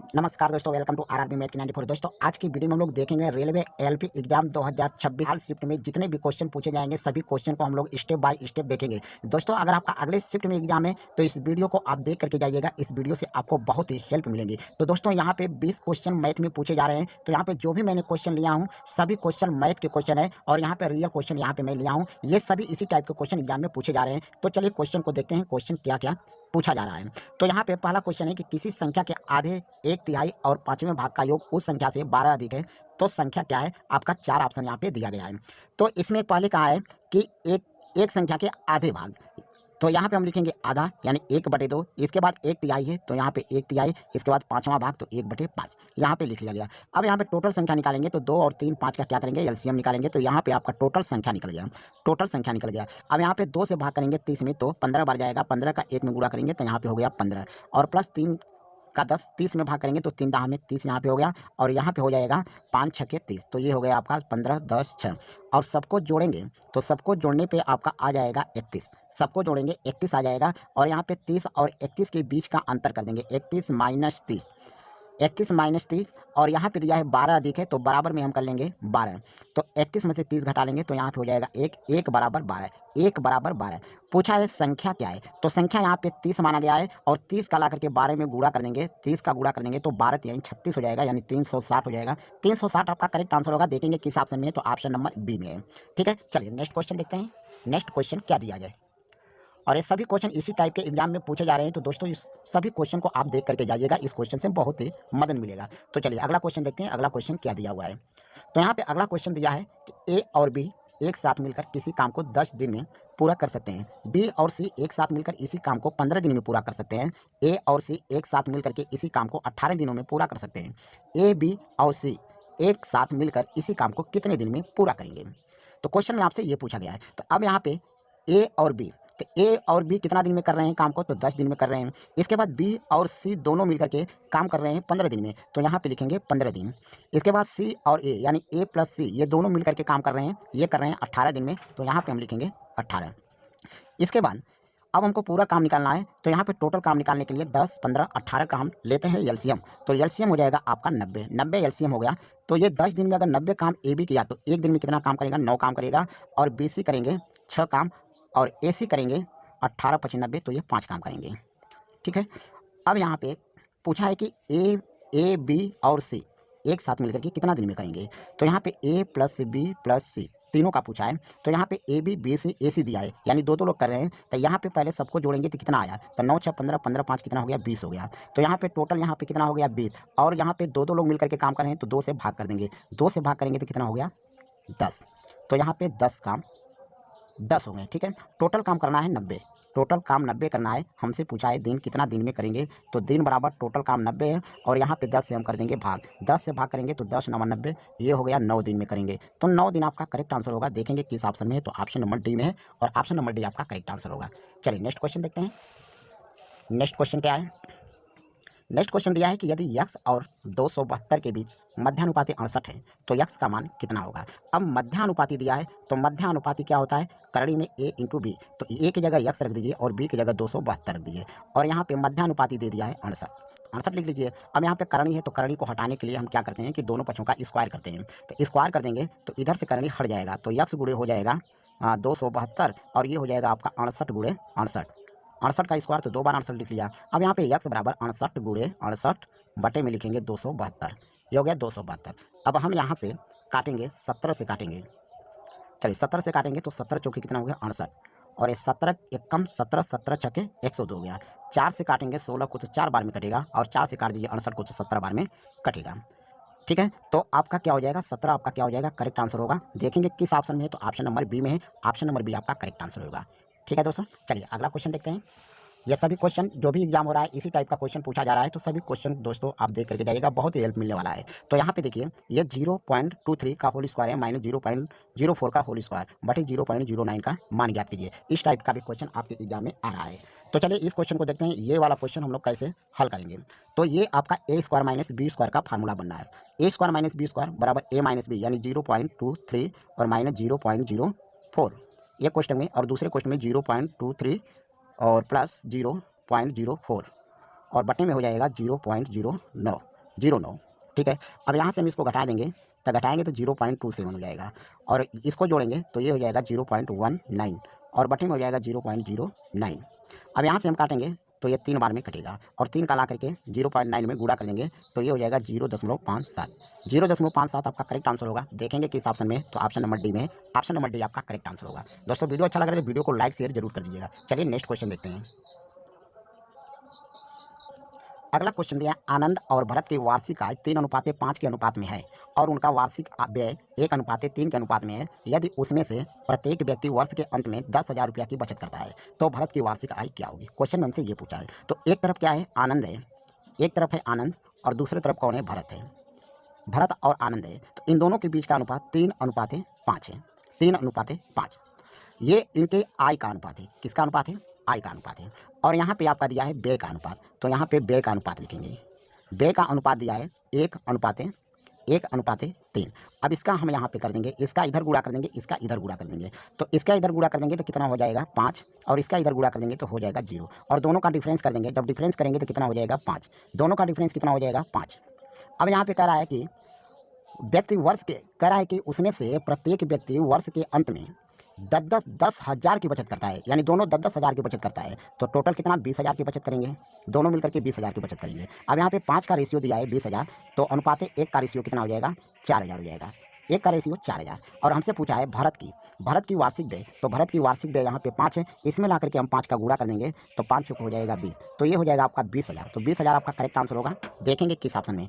नमस्कार दोस्तों, welcome to RRB math की 94। दोस्तों आज की वीडियो में हम लोग देखेंगे रेलवे एलपी एग्जाम 2026 हाल शिफ्ट में जितने भी क्वेश्चन पूछे जाएंगे सभी क्वेश्चन को हम लोग स्टेप बाय स्टेप देखेंगे। दोस्तों अगर आपका अगले शिफ्ट में एग्जाम है तो इस वीडियो को आप देख करके जाइएगा, इस वीडियो से आपको बहुत ही हेल्प मिलेंगी। तो दोस्तों यहाँ पे 20 क्वेश्चन मैथ में पूछे जा रहे हैं। तो यहाँ पे जो भी मैंने क्वेश्चन लिया हूँ सभी क्वेश्चन मैथ के क्वेश्चन है और यहाँ पे रियल क्वेश्चन यहाँ पे मैं लिया हूँ, ये सभी इसी टाइप के क्वेश्चन एग्जाम में पूछे जा रहे हैं। तो चलिए क्वेश्चन को देखते हैं, क्वेश्चन क्या क्या पूछा जा रहा है। तो यहाँ पे पहला क्वेश्चन है कि किसी संख्या के आधे, एक तिहाई और पांचवें भाग का योग उस संख्या से 12 अधिक है तो संख्या क्या है। आपका 4 ऑप्शन यहाँ पे दिया गया है। तो इसमें पहले कहा है कि एक संख्या के आधे भाग, तो यहाँ पे हम लिखेंगे आधा यानी 1/2। इसके बाद एक तिहाई है तो यहाँ पे एक तिहाई, इसके बाद पांचवा भाग तो 1/5 यहाँ पे लिख लिया गया। अब यहाँ पे टोटल संख्या निकालेंगे तो 2 और 3 5 का क्या करेंगे, एलसीएम निकालेंगे। तो यहाँ पे आपका टोटल संख्या निकल गया, टोटल संख्या निकल गया। अब यहाँ पे 2 से भाग करेंगे 30 में तो 15 बार जाएगा, 15 का 1 में गुणा करेंगे तो यहाँ पे हो गया 15 और प्लस 3 का 10, 30 में भाग करेंगे तो 3 दाह में 30 यहाँ पे हो गया और यहाँ पे हो जाएगा 5 छक्के 30, तो ये हो गया आपका 15 10 6 और सबको जोड़ेंगे तो सबको जोड़ने पे आपका आ जाएगा 31, सबको जोड़ेंगे 31 आ जाएगा और यहाँ पे 30 और 31 के बीच का अंतर कर देंगे, 31 माइनस 30, 31 माइनस 30 और यहाँ पे दिया है 12 अधिक है तो बराबर में हम कर लेंगे 12। तो 31 में से 30 घटा लेंगे तो यहाँ पे हो जाएगा 1 बराबर 12, 1 बराबर 12। पूछा है संख्या क्या है, तो संख्या यहाँ पे 30 माना गया है और 30 का ला करके 12 में गुणा कर देंगे, 30 का गुणा कर देंगे तो 12 यानी 36 हो जाएगा, यानी 360 हो जाएगा। 360 आपका करेक्ट आंसर होगा। देखेंगे किस ऑप्शन में है, तो ऑप्शन नंबर बी में है। ठीक है, चलिए नेक्स्ट क्वेश्चन देखते हैं। नेक्स्ट क्वेश्चन क्या दिया जाए, और ये सभी क्वेश्चन इसी टाइप के एग्जाम में पूछे जा रहे हैं। तो दोस्तों इस सभी क्वेश्चन को आप देख करके जाइएगा, इस क्वेश्चन से बहुत ही मदद मिलेगा। तो चलिए अगला क्वेश्चन देखते हैं, अगला क्वेश्चन क्या दिया हुआ है। तो यहाँ पे अगला क्वेश्चन दिया है कि ए और बी एक साथ मिलकर किसी काम को 10 दिन में पूरा कर सकते हैं, बी और सी एक साथ मिलकर इसी काम को 15 दिन में पूरा कर सकते हैं, ए और सी एक साथ मिलकर के इसी काम को 18 दिनों में पूरा कर सकते हैं, ए बी और सी एक साथ मिलकर इसी काम को कितने दिन में पूरा करेंगे। तो क्वेश्चन में आपसे ये पूछा गया है। तो अब यहाँ पे ए और बी, तो ए और बी कितना दिन में कर रहे हैं काम को, तो 10 दिन में कर रहे हैं। इसके बाद बी और सी दोनों मिलकर के काम कर रहे हैं 15 दिन में, तो यहाँ पे लिखेंगे 15 दिन। इसके बाद सी और ए यानी ए प्लस सी ये दोनों मिलकर के काम कर रहे हैं, ये कर रहे हैं 18 दिन में, तो यहाँ पे हम लिखेंगे 18। इसके बाद अब हमको पूरा काम निकालना है, तो यहाँ पे टोटल काम निकालने के लिए 10 15 18 का हम लेते हैं एलसीएम। तो एलसीएम हो जाएगा आपका 90, 90 एलसीएम हो गया। तो ये 10 दिन में अगर 90 काम ए बी किया तो एक दिन में कितना काम करेगा, 9 काम करेगा और बी सी करेंगे 6 काम और ए सी करेंगे 18 25 90, तो ये 5 काम करेंगे। ठीक है, अब यहाँ पे पूछा है कि ए बी और सी एक साथ मिलकर के कितना दिन में करेंगे। तो यहाँ पे ए प्लस बी प्लस सी तीनों का पूछा है। तो यहाँ पे ए बी बी सी ए सी दिया है, यानी दो लोग कर रहे हैं। तो यहाँ पे पहले सबको जोड़ेंगे तो कितना आया, तो 9 6 15 15 5 कितना हो गया, 20 हो गया। तो यहाँ पे टोटल यहाँ पे कितना हो गया 20 और यहाँ पे दो लोग मिलकर के काम कर रहे हैं तो 2 से भाग कर देंगे, 2 से भाग करेंगे तो कितना हो गया 10। तो यहाँ पे 10 काम 10 हो गए। ठीक है, टोटल काम करना है 90, टोटल काम 90 करना है। हमसे पूछा है दिन कितना दिन में करेंगे, तो दिन बराबर टोटल काम 90 है और यहाँ पे 10 से हम कर देंगे भाग, 10 से भाग करेंगे तो 10 9 90, ये हो गया 9 दिन में करेंगे। तो 9 दिन आपका करेक्ट आंसर होगा। देखेंगे किस ऑप्शन में है, तो ऑप्शन नंबर डी में है और ऑप्शन नंबर डी आपका करेक्ट आंसर होगा। चलिए नेक्स्ट क्वेश्चन देखते हैं। नेक्स्ट क्वेश्चन क्या है, नेक्स्ट क्वेश्चन दिया है कि यदि यक्स और 272 के बीच मध्यानुपाती 68 है तो यक्स का मान कितना होगा। अब मध्यानुपाती दिया है तो मध्यानुपाती क्या होता है, करणी में ए इंटू बी, तो ए की जगह यक्स रख दीजिए और बी की जगह 272 रख दीजिए और यहाँ पे मध्यानुपाती दे दिया है 68 लिख लीजिए। अब यहाँ पे करणी है तो करणी को हटाने के लिए हम क्या करते हैं कि दोनों पक्षों का स्क्वायर करते हैं, तो स्क्वायर कर देंगे तो इधर से करणी हट जाएगा, तो यक्स गुणे हो जाएगा 272 और ये हो जाएगा आपका 68 गुणे 68, 68 का स्क्वायर तो 2 बार 68 लिख लिया। अब यहाँ पे यक्स बराबर 68 गुणे 68 बटे में लिखेंगे 272, ये हो गया 272। अब हम यहाँ से काटेंगे 17 से काटेंगे, चलिए 17 से काटेंगे तो 17 चौके कितना हो गया 68 और ये 17 एकम 17 17 छके 102 हो गया। 4 से काटेंगे 16 को तो 4 बार में कटेगा और 4 से काट दीजिए 68 को तो 17 बार में कटेगा। ठीक है, तो आपका क्या हो जाएगा 17 आपका क्या हो जाएगा करेक्ट आंसर होगा। देखेंगे किस ऑप्शन में है, तो ऑप्शन नंबर बी में है, ऑप्शन नंबर बी आपका करेक्ट आंसर होगा। ठीक है दोस्तों, चलिए अगला क्वेश्चन देखते हैं। ये सभी क्वेश्चन जो भी एग्जाम हो रहा है इसी टाइप का क्वेश्चन पूछा जा रहा है, तो सभी क्वेश्चन दोस्तों आप देख करके जाइएगा, बहुत ही हेल्प मिलने वाला है। तो यहाँ पे देखिए ये 0.23 का होल स्क्वायर है माइनस 0.04 का होल स्क्वायर बटे 0.09 का मान ज्ञात कीजिए। इस टाइप का भी क्वेश्चन आपके एग्जाम में आ रहा है। तो चलिए इस क्वेश्चन को देखते हैं, ये वाला क्वेश्चन हम लोग कैसे हल करेंगे। तो ये आपका ए स्क्वायर माइनस बी स्क्वायर का फार्मूला बनना है। ए स्क्वायर माइनस बी स्क्वायर बराबर ए माइनस बी यानी 0.23 और माइनस 0.04 ये क्वेश्चन में, और दूसरे क्वेश्चन में 0.23 और प्लस 0.04 और बटे में हो जाएगा 0.09। 09। ठीक है, अब यहाँ से हम इसको घटा देंगे, तो घटाएंगे तो 0.27 हो जाएगा, और इसको जोड़ेंगे तो ये हो जाएगा 0.19, और बटे में हो जाएगा 0.09। अब यहाँ से हम काटेंगे तो ये 3 बार में कटेगा, और 3 का ला करके 0.9 में गुणा कर देंगे तो ये हो जाएगा 0.57। 0.57 आपका करेक्ट आंसर होगा। देखेंगे किस ऑप्शन में, तो ऑप्शन नंबर डी में, ऑप्शन नंबर डी आपका करेक्ट आंसर होगा। दोस्तों वीडियो अच्छा लग रहा है तो वीडियो को लाइक शेयर जरूर कर दीजिएगा। चलिए नेक्स्ट क्वेश्चन देखते हैं। अगला क्वेश्चन दिया है, आनंद और भरत की वार्षिक आय 3:5 के अनुपात में है और उनका वार्षिक व्यय 1:3 के अनुपात में है। यदि उसमें से प्रत्येक व्यक्ति वर्ष के अंत में 10,000 रुपया की बचत करता है तो भरत की वार्षिक आय क्या होगी। क्वेश्चन में हमसे ये पूछा है। तो एक तरफ क्या है, आनंद है, एक तरफ है आनंद और दूसरी तरफ कौन है, भरत है। भरत और आनंद है, तो इन दोनों के बीच का अनुपात 3:5 है। 3:5 ये इनके आय का अनुपात है। किसका अनुपात है, आय का अनुपात है। और यहाँ पे आपका दिया है व्यय का अनुपात, तो यहाँ पे व्यय का अनुपात लिखेंगे। व्यय का अनुपात दिया है 1:3। अब इसका हम यहाँ पे कर देंगे, इसका इधर गुणा कर देंगे, इसका इधर गुणा कर देंगे। तो इसका इधर गुणा कर देंगे तो कितना हो जाएगा 5, और इसका इधर गुणा कर देंगे तो हो जाएगा 0, और दोनों का डिफरेंस कर देंगे। जब डिफरेंस करेंगे तो कितना हो जाएगा 5, दोनों का डिफरेंस कितना हो जाएगा 5। अब यहाँ पे कह रहा है कि व्यक्ति वर्ष के, कह रहा है कि उसमें से प्रत्येक व्यक्ति वर्ष के अंत में 10,000 की बचत करता है, यानी दोनों 10,000 की बचत करता है। तो टोटल कितना 20,000 की बचत करेंगे, दोनों मिलकर के 20,000 की बचत करेंगे। अब यहाँ पे 5 का रेशियो दिया है 20,000, तो अनुपात 1 का रेशियो कितना हो जाएगा 4,000 हो जाएगा। 1 का रेशियो 4,000। और हमसे पूछा है भरत की वार्षिक व्यय, तो भरत की वार्षिक व्यय यहाँ पे 5 है, इसमें ला करके हम 5 का गुणा कर देंगे तो 5 हो जाएगा 20, तो ये हो जाएगा आपका 20,000। तो 20,000 आपका करेक्ट आंसर होगा। देखेंगे किस ऑप्शन में,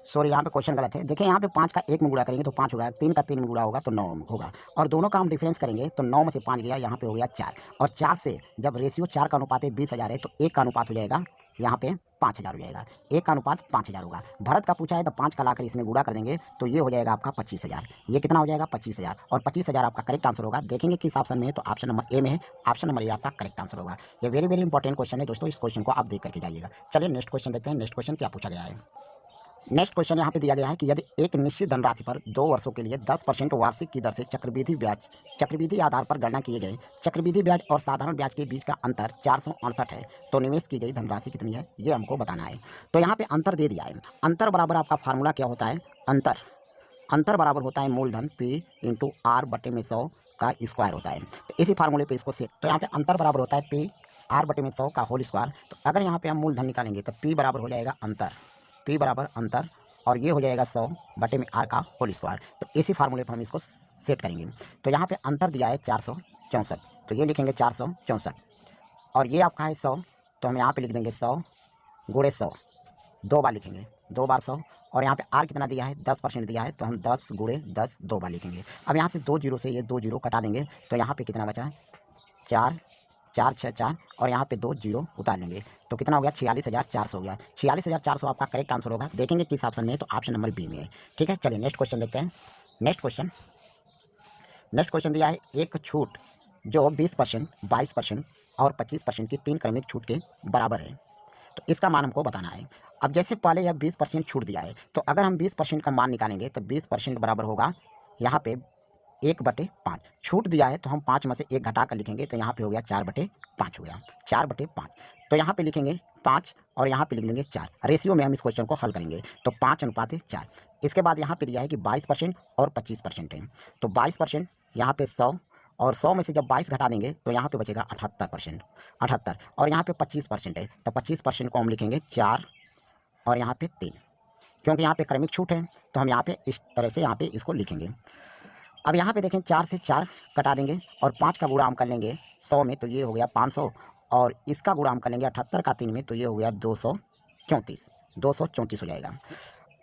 सॉरी यहाँ पे क्वेश्चन गलत है। देखिए यहाँ पे 5 का 1 में गुणा करेंगे तो 5 होगा, 3 का 3 में गुणा होगा तो 9 होगा, और दोनों का हम डिफरेंस करेंगे तो 9 में से 5 गया, यहाँ पे हो गया 4, और 4 से जब रेशियो 4 का अनुपात है 20,000 है तो 1 का अनुपात हो जाएगा यहाँ पे 5,000 हो जाएगा। 1 का अनुपात 5,000 होगा। भरत का पूछा है तो 5 का लाकर इसमें गुणा कर देंगे तो ये हो जाएगा आपका 25,000। ये कितना हो जाएगा 25,000, और 25,000 आपका करेक्ट आंसर होगा। देखेंगे किस ऑप्शन में है, तो ऑप्शन नंबर ए में है। ऑप्शन नंबर ए आपका करेक्ट आंसर होगा। ये वेरी वेरी इंपॉर्टेंट क्वेश्चन है दोस्तों, इस क्वेश्चन को आप देख करके जाइएगा। चलिए नेक्स्ट क्वेश्चन देखते हैं। नेक्स्ट क्वेश्चन क्या पूछा गया है। नेक्स्ट क्वेश्चन यहाँ पे दिया गया है कि यदि एक निश्चित धनराशि पर 2 वर्षों के लिए 10% वार्षिक की दर से चक्रवृद्धि आधार पर गणना किए गए चक्रवृद्धि ब्याज और साधारण ब्याज के बीच का अंतर 468 है, तो निवेश की गई धनराशि कितनी है, ये हमको बताना है। तो यहाँ पे अंतर दे दिया है। अंतर बराबर आपका फार्मूला क्या होता है, अंतर बराबर होता है मूलधन P × R/100 का स्क्वायर होता है। तो इसी फार्मूले पे इसको सेट, तो यहाँ पे अंतर बराबर होता है P R/100 का होल स्क्वायर। तो अगर यहाँ पे हम मूलधन निकालेंगे तो P बराबर हो जाएगा अंतर, P बराबर अंतर, और ये हो जाएगा 100/R का होल स्क्वायर। तो इसी फार्मूले पर हम इसको सेट करेंगे। तो यहाँ पे अंतर दिया है 464, तो ये लिखेंगे 464, और ये आपका है 100, तो हम यहाँ पे लिख देंगे 100 × 100, 2 बार लिखेंगे, 2 बार 100, और यहाँ पे R कितना दिया है 10% दिया है, तो हम 10 × 10 2 बार लिखेंगे। अब यहाँ से 2 जीरो से ये 2 जीरो कटा देंगे तो यहाँ पे कितना बचा है 4 4 6 4, और यहाँ पे 2 जीरो उतार लेंगे तो कितना हो गया 46,400 हो गया। 46,400 आपका करेक्ट आंसर होगा। देखेंगे किस ऑप्शन में है, तो ऑप्शन नंबर बी में है। ठीक है, चलिए नेक्स्ट क्वेश्चन देखते हैं। नेक्स्ट क्वेश्चन दिया है एक छूट जो 20%, 22% और 25% की 3 क्रमिक छूट के बराबर है, तो इसका मान हमको बताना है। अब जैसे पहले यह 20% छूट दिया है, तो अगर हम 20% का मान निकालेंगे तो 20% बराबर होगा यहाँ पे 1/5। छूट दिया है तो हम 5 में से 1 घटा कर लिखेंगे तो यहाँ पे हो गया 4/5 हो गया, 4/5। तो यहाँ पे लिखेंगे 5 और यहाँ पे लिख देंगे 4। रेशियो में हम इस क्वेश्चन को हल करेंगे तो 5:4। इसके बाद यहाँ पे दिया है कि 22% और 25% है, तो 22% यहाँ पे 100, और 100 में से जब 22 घटा देंगे तो यहाँ पे बचेगा 78%, 78, और यहाँ पे 25% है, तो 25% को हम लिखेंगे 4 और यहाँ पे 3, क्योंकि यहाँ पे क्रमिक छूट है तो हम यहाँ पे इस तरह से यहाँ पे इसको लिखेंगे। अब यहाँ पे देखें 4 से 4 कटा देंगे और 5 का गुणा हम कर लेंगे 100 में तो ये हो गया 500, और इसका गुणा हम कर लेंगे 78 का 3 में तो ये हो गया 234 हो जाएगा।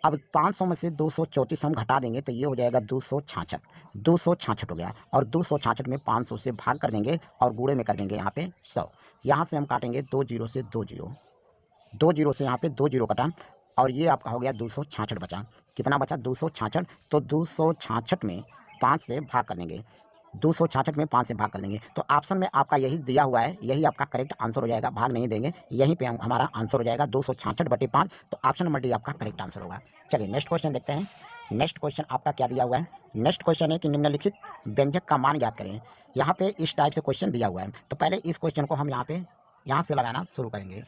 अब 500 में से 234 हम घटा देंगे तो ये हो जाएगा 266 हो गया, और 266 में 500 से भाग कर देंगे और गुणे में कर देंगे यहाँ पे 100। यहाँ से हम काटेंगे 2 जीरो से 2 जीरो, 2 जीरो से यहाँ पे 2 जीरो कटा, और ये आपका हो गया 266 बचा। कितना बचा 266, तो 266 में 5 से भाग कर देंगे, 266 में 5 से भाग कर देंगे। तो ऑप्शन में आपका यही दिया हुआ है, यही आपका करेक्ट आंसर हो जाएगा, भाग नहीं देंगे, यहीं पे हमारा आंसर हो जाएगा 266/5। तो ऑप्शन नंबर डी आपका करेक्ट आंसर होगा। चलिए नेक्स्ट क्वेश्चन देखते हैं। नेक्स्ट क्वेश्चन आपका क्या दिया हुआ है। नेक्स्ट क्वेश्चन है कि निम्नलिखित व्यंजक का मान ज्ञात करें। यहाँ पे इस टाइप से क्वेश्चन दिया हुआ है, तो पहले इस क्वेश्चन को हम यहाँ से लगाना शुरू करेंगे।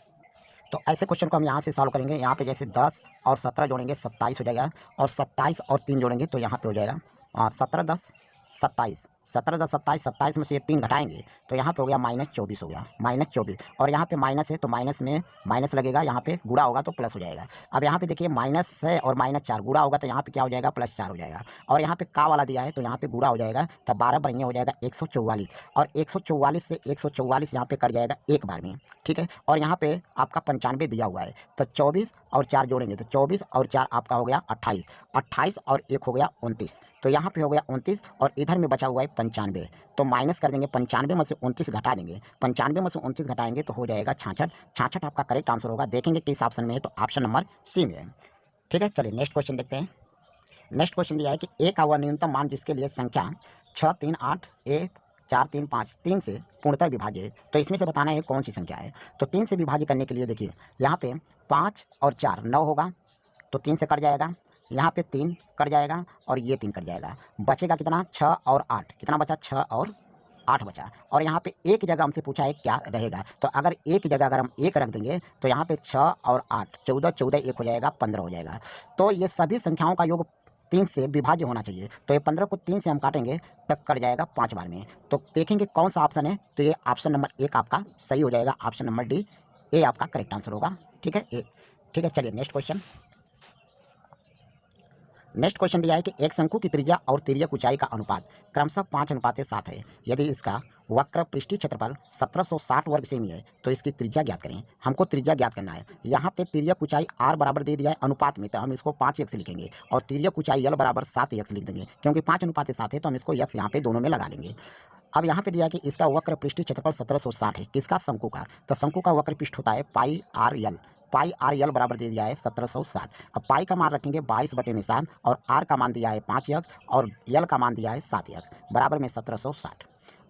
तो ऐसे क्वेश्चन को हम यहाँ से सॉल्व करेंगे। यहाँ पे जैसे 10 और 17 जोड़ेंगे 27 हो जाएगा, और 27 और 3 जोड़ेंगे तो यहाँ पे हो जाएगा 17 10 27, 17 10 27, 27 में से ये 3 घटाएंगे तो यहाँ पे हो गया -24 हो गया, -24। और यहाँ पे माइनस है तो माइनस में माइनस लगेगा, यहाँ पे गुणा होगा तो प्लस हो जाएगा। अब यहाँ पे देखिए माइनस है और -4 गुणा होगा तो यहाँ पे क्या हो जाएगा, +4 हो जाएगा। और यहाँ पे का वाला दिया है तो यहाँ पे गुणा हो जाएगा, तब 12 बढ़िया हो जाएगा 144, और 144 से 144 यहाँ पे कट जाएगा एक बार में, ठीक है। और यहाँ पे आपका 95 दिया हुआ है, तो 24 और 4 जोड़ेंगे तो 24 और 4 आपका हो गया 28, 28 और 1 हो गया 29, तो यहाँ पे हो गया 29, और इधर में बचा हुआ है 95, तो माइनस कर देंगे, 95 में से 29 घटा देंगे, 95 में से 29 घटाएंगे तो हो जाएगा 66, 66 आपका करेक्ट आंसर होगा। देखेंगे किस ऑप्शन में है, तो ऑप्शन नंबर सी में है, ठीक है। चलिए नेक्स्ट क्वेश्चन देखते हैं। नेक्स्ट क्वेश्चन दिया है कि ए का वह न्यूनतम मान जिसके लिए संख्या 6 3 8 1 4 3 5 3 से पूर्णतः विभाज्य है, तो इसमें से बताना है कौन सी संख्या है। तो 3 से विभाज्य करने के लिए देखिए यहाँ पे 5 और 4 9 होगा, तो 3 से कट जाएगा, यहाँ पे 3 कट जाएगा और ये 3 कट जाएगा, बचेगा कितना 6 और 8, कितना बचा 6 और 8 बचा। और यहाँ पे एक जगह हमसे पूछा है क्या रहेगा, तो अगर एक जगह अगर हम 1 रख देंगे तो यहाँ पे 6 और 8 14, 14 1 हो जाएगा 15 हो जाएगा। तो ये सभी संख्याओं का योग 3 से विभाज्य होना चाहिए, तो ये 15 को 3 से हम काटेंगे तब कट जाएगा 5 बार में। तो देखेंगे कौन सा ऑप्शन है, तो ये ऑप्शन नंबर 1 आपका सही हो जाएगा, ऑप्शन नंबर डी ए आपका करेक्ट आंसर होगा, ठीक है ए, ठीक है। चलिए नेक्स्ट क्वेश्चन। नेक्स्ट क्वेश्चन दिया है कि एक शंकु की त्रिज्या और तिर्यक ऊंचाई का अनुपात क्रमशः 5:7 है। यदि इसका वक्र पृष्ठीय क्षेत्रफल 1760 वर्ग सेमी है तो इसकी त्रिज्या ज्ञात करें। हमको त्रिज्या ज्ञात करना है। यहाँ पे तिर्यक ऊंचाई r बराबर दे दिया है अनुपात में, तो हम इसको 5x लिखेंगे, और तिर्यक ऊंचाई l बराबर 7x लिख देंगे, क्योंकि 5:7 है तो हम इसको x यहाँ पे दोनों में लगा लेंगे। अब यहाँ पे दिया है कि इसका वक्र पृष्ठीय क्षेत्रफल 1760 है, किसका, शंकु का। तो शंकु का वक्र पृष्ठ होता है पाई आर यल, पाई आर यल बराबर दे दिया है 1760। अब पाई का मान रखेंगे 22/7 और आर का मान दिया है 5x और यल का मान दिया है 7x बराबर में 1760।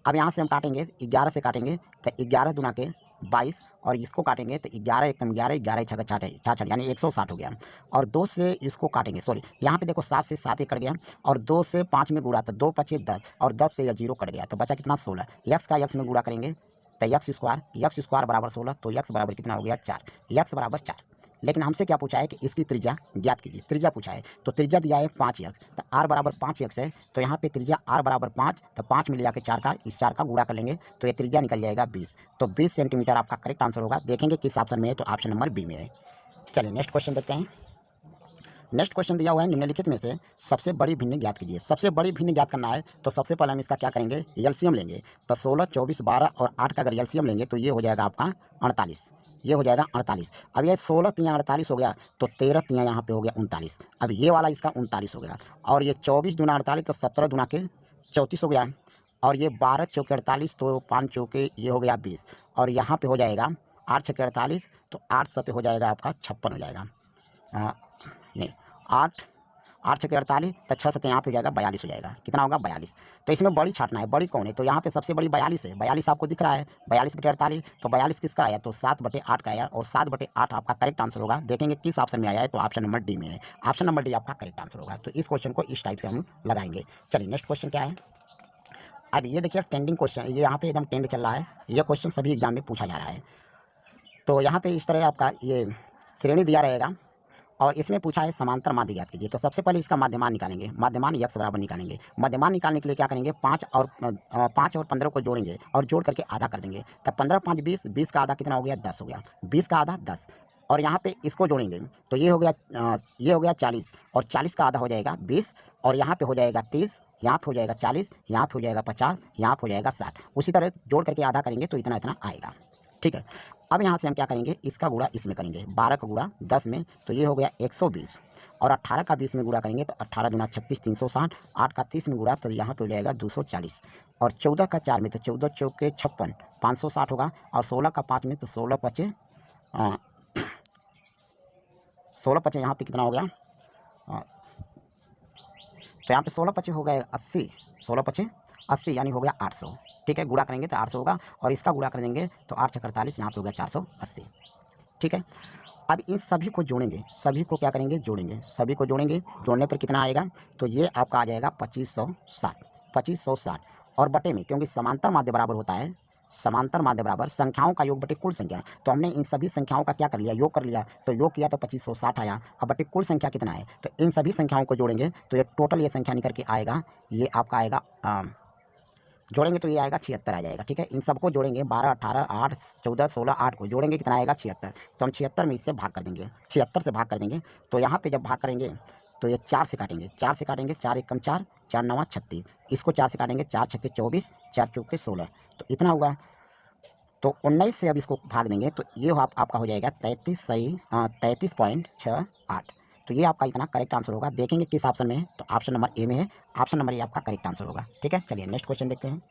अब यहाँ से हम काटेंगे 11 से काटेंगे तो 11 दूना के 22, और इसको काटेंगे तो 11 एकम 11, 11 छक्का 66 यानी 160 हो गया। और 2 से इसको काटेंगे, सॉरी यहाँ पे देखो 7 से 7 ही कट गया, और 2 से 5 में गुणा तो 2 5 10, और 10 से यह 0 कट गया, तो बचा कितना 16। यक्स का यक्स में गुणा करेंगे तो यक्स स्क्वायर बराबर 16, तो यक्स बराबर कितना हो गया 4, यक्स बराबर 4। लेकिन हमसे क्या पूछा है कि इसकी त्रिज्या ज्ञात कीजिए, त्रिज्या पूछा है, तो त्रिज्या दिया है 5x, तो r बराबर 5x है, तो यहाँ पे त्रिज्या r बराबर 5, तो 5 मिल जाकर 4 का, इस 4 का गुणा कर लेंगे तो ये त्रिज्या निकल जाएगा 20, तो 20 सेंटीमीटर आपका करेक्ट आंसर होगा। देखेंगे किस ऑप्शन में है, तो ऑप्शन नंबर बी में है। चलिए नेक्स्ट क्वेश्चन देखते हैं। नेक्स्ट क्वेश्चन दिया हुआ है निम्नलिखित में से सबसे बड़ी भिन्न ज्ञात कीजिए। सबसे बड़ी भिन्न ज्ञात करना है तो सबसे पहले हम इसका क्या करेंगे, एलसीएम लेंगे, तो 16 24 12 और 8 का अगर एलसीएम लेंगे तो ये हो जाएगा आपका 48, ये हो जाएगा 48। अब ये 16 3 48 हो गया, तो 13 3 यहाँ पे हो गया 39, अब ये वाला इसका 39 हो गया, और ये 24 दूना 48 तो 17 दूना के 34 हो गया, और ये 12 चौके 48 तो 5 चौके ये हो गया 20, और यहाँ पे हो जाएगा 8 छक्के 48 तो 8 7 हो जाएगा आपका 56 हो जाएगा, नहीं 8 8 छक्के 48 तो 6 7 यहाँ पे हो जाएगा 42 हो जाएगा, कितना होगा 42। तो इसमें बड़ी छाटना है, बड़ी कौन है, तो यहाँ पे सबसे बड़ी 42 है, 42 आपको दिख रहा है, 42/48, तो 42 किसका आया, तो 7/8 का आया, और 7/8 आपका करेक्ट आंसर होगा। देखेंगे किस ऑप्शन में आया है, तो ऑप्शन नंबर डी में है, ऑप्शन नंबर डी आपका करेक्ट आंसर होगा। तो इस क्वेश्चन को इस टाइप से हम लगाएंगे। चलिए नेक्स्ट क्वेश्चन क्या है। अब ये देखिए ट्रेंडिंग क्वेश्चन, ये यहाँ पे एकदम ट्रेंड चल रहा है, ये क्वेश्चन सभी एग्जाम में पूछा जा रहा है। तो यहाँ पे इस तरह आपका ये श्रेणी दिया रहेगा, और इसमें पूछा है समांतर माध्य ज्ञात कीजिए। तो सबसे पहले इसका माध्यमान निकालेंगे, माध्यमान यक्स बराबर निकालेंगे। माध्यमान निकालने के लिए क्या करेंगे, 5 और 15 को जोड़ेंगे और जोड़ करके आधा कर देंगे, तब 15 5 20, 20 का आधा कितना हो गया 10 हो गया, 20 का आधा 10, और यहाँ पे इसको जोड़ेंगे तो ये हो गया 40, और 40 का आधा हो जाएगा 20, और यहाँ पे हो जाएगा 30, यहाँ पे हो जाएगा 40, यहाँ पे हो जाएगा 50, यहाँ पे हो जाएगा 60। उसी तरह जोड़ करके आधा करेंगे तो इतना इतना आएगा, ठीक है। अब यहाँ से हम क्या करेंगे, इसका गुणा इसमें करेंगे, 12 का गुणा 10 में तो ये हो गया 120, और 18 का 20 में गुणा करेंगे तो 18 दूना 36 360, 8 का 30 में गुणा तो यहाँ पे हो जाएगा 240, और 14 का 4 में तो 14 चौके 56 560 होगा, और 16 का 5 में तो 16 5 यहाँ पे कितना हो गया, तो यहाँ पे 16 5 हो गया 80, 16 5 80 यानी हो गया 800, ठीक है। गुणा करेंगे तो 800 होगा, और इसका गुणा कर देंगे तो 8 छक्के 48 यहाँ पे हो गया 480, ठीक है। अब इन सभी को जोड़ेंगे, सभी को क्या करेंगे, जोड़ेंगे, सभी को जोड़ेंगे, जोड़ने पर कितना आएगा, तो ये आपका आ जाएगा 2560, 2560, और बटे में क्योंकि समांतर माध्य बराबर होता है समांतर माध्य बराबर संख्याओं का योग बटे कुल संख्या। तो हमने इन सभी संख्याओं का क्या कर लिया, योग कर लिया। तो योग किया तो 2560 आया। अब बटे कुल संख्या कितना है, तो इन सभी संख्याओं को जोड़ेंगे तो ये टोटल ये संख्या निकल के आएगा, ये आपका आएगा जोड़ेंगे तो ये आएगा 76 आ जाएगा। ठीक है, इन सबको जोड़ेंगे 12, 18, 8, 14, 16, 8 को जोड़ेंगे कितना आएगा 76। तो हम 76 में इससे भाग कर देंगे, 76 से भाग कर देंगे। तो यहाँ पे जब भाग करेंगे तो ये 4 से काटेंगे, 4 से काटेंगे, 4 एकम 4, 4 नवा 36। इसको 4 से काटेंगे, 4 छक्के 24, 4 चौके 16, तो इतना हुआ। तो 19 से अब इसको भाग देंगे तो ये आपका हो जाएगा 33 सही 33.68। तो ये आपका इतना करेक्ट आंसर होगा। देखेंगे किस ऑप्शन में है, तो ऑप्शन नंबर ए में है। ऑप्शन नंबर ए आपका करेक्ट आंसर होगा। ठीक है, चलिए नेक्स्ट क्वेश्चन देखते हैं।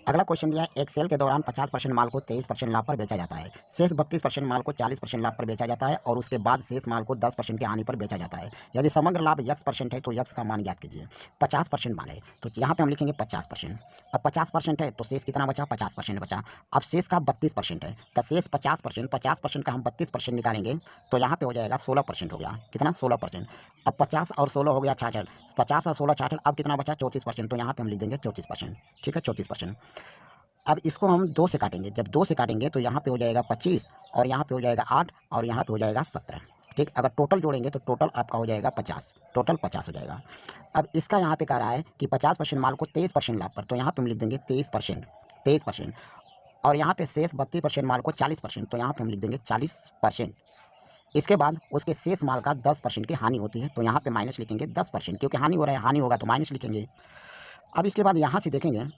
अगला क्वेश्चन दिया है, एक सेल के दौरान 50% माल को 23% लाभ पर बेचा जाता है, शेष 32% माल को 40% लाभ पर बेचा जाता है और उसके बाद शेष माल को 10% की हानि पर बेचा जाता है। यदि समग्र लाभ x% है तो x का मान ज्ञात कीजिए। 50% माल है तो यहाँ पे हम लिखेंगे 50%। अब 50% है तो शेष कितना बचा, 50% बचा। अब शेष का 32% है तो शेष 50%, 50% का हम 32% निकालेंगे तो यहाँ पे हो जाएगा 16% हो गया। कितना, 16%। अब 50 और 16 हो गया 66, 50 और 16 66। अब कितना बचा, 34%। तो यहाँ पे हम लिख देंगे 34%। ठीक है, 34%। अब इसको हम 2 से काटेंगे, जब 2 से काटेंगे तो यहाँ पे हो जाएगा 25 और यहाँ पे हो जाएगा 8 और यहाँ पे हो जाएगा 17। ठीक, अगर टोटल जोड़ेंगे तो टोटल आपका हो जाएगा 50, टोटल 50 हो जाएगा। अब इसका यहाँ पे कह रहा है कि 50% माल को 23% लाभ पर, तो यहाँ पे हम लिख देंगे 23%, 23%। और यहाँ पे शेष 32% माल को 40%, तो यहाँ पे हम लिख देंगे 40%। इसके बाद उसके शेष माल का 10% की हानि होती है, तो यहाँ पे माइनस लिखेंगे 10%, क्योंकि हानि हो रहा है, हानि होगा तो माइनस लिखेंगे। अब इसके बाद यहाँ से देखेंगे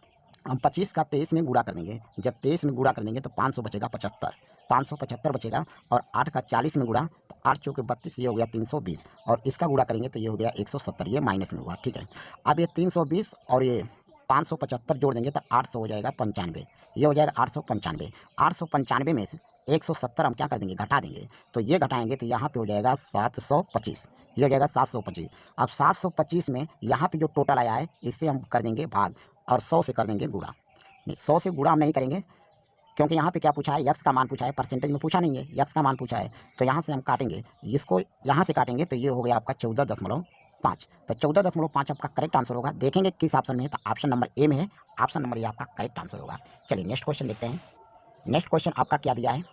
हम 25 का 23 में गुणा कर देंगे, जब 23 में गुणा कर देंगे तो 500 बचेगा 75, 575 बचेगा। और 8 का 40 में गुणा तो 8 चौके 32, ये हो गया 320 और इसका गुणा करेंगे तो ये हो गया 170, ये माइनस में हुआ। ठीक है, अब ये 320 और ये 575 जोड़ देंगे तो 800 हो जाएगा 95, ये हो जाएगा 895। 895 में से 170 हम क्या कर देंगे, घटा देंगे। तो ये घटाएंगे तो यहाँ पे हो जाएगा 725, ये हो जाएगा 725। अब 725 में यहाँ पे जो टोटल आया है इससे हम कर देंगे भाग और 100 से कर देंगे गुणा। नहीं, 100 से गुणा हम नहीं करेंगे क्योंकि यहाँ पे क्या पूछा है, यक्स का मान पूछा है, परसेंटेज में पूछा नहीं है, यक्स का मान पूछा है। तो यहाँ से हम काटेंगे, इसको यहाँ से काटेंगे तो ये हो गया आपका 14.5। तो 14.5 आपका करेक्ट आंसर होगा। देखेंगे किस ऑप्शन में है, तो ऑप्शन नंबर ए में है। ऑप्शन नंबर ए आपका करेक्ट आंसर होगा। चलिए नेक्स्ट क्वेश्चन देखते हैं। नेक्स्ट क्वेश्चन आपका क्या दिया है,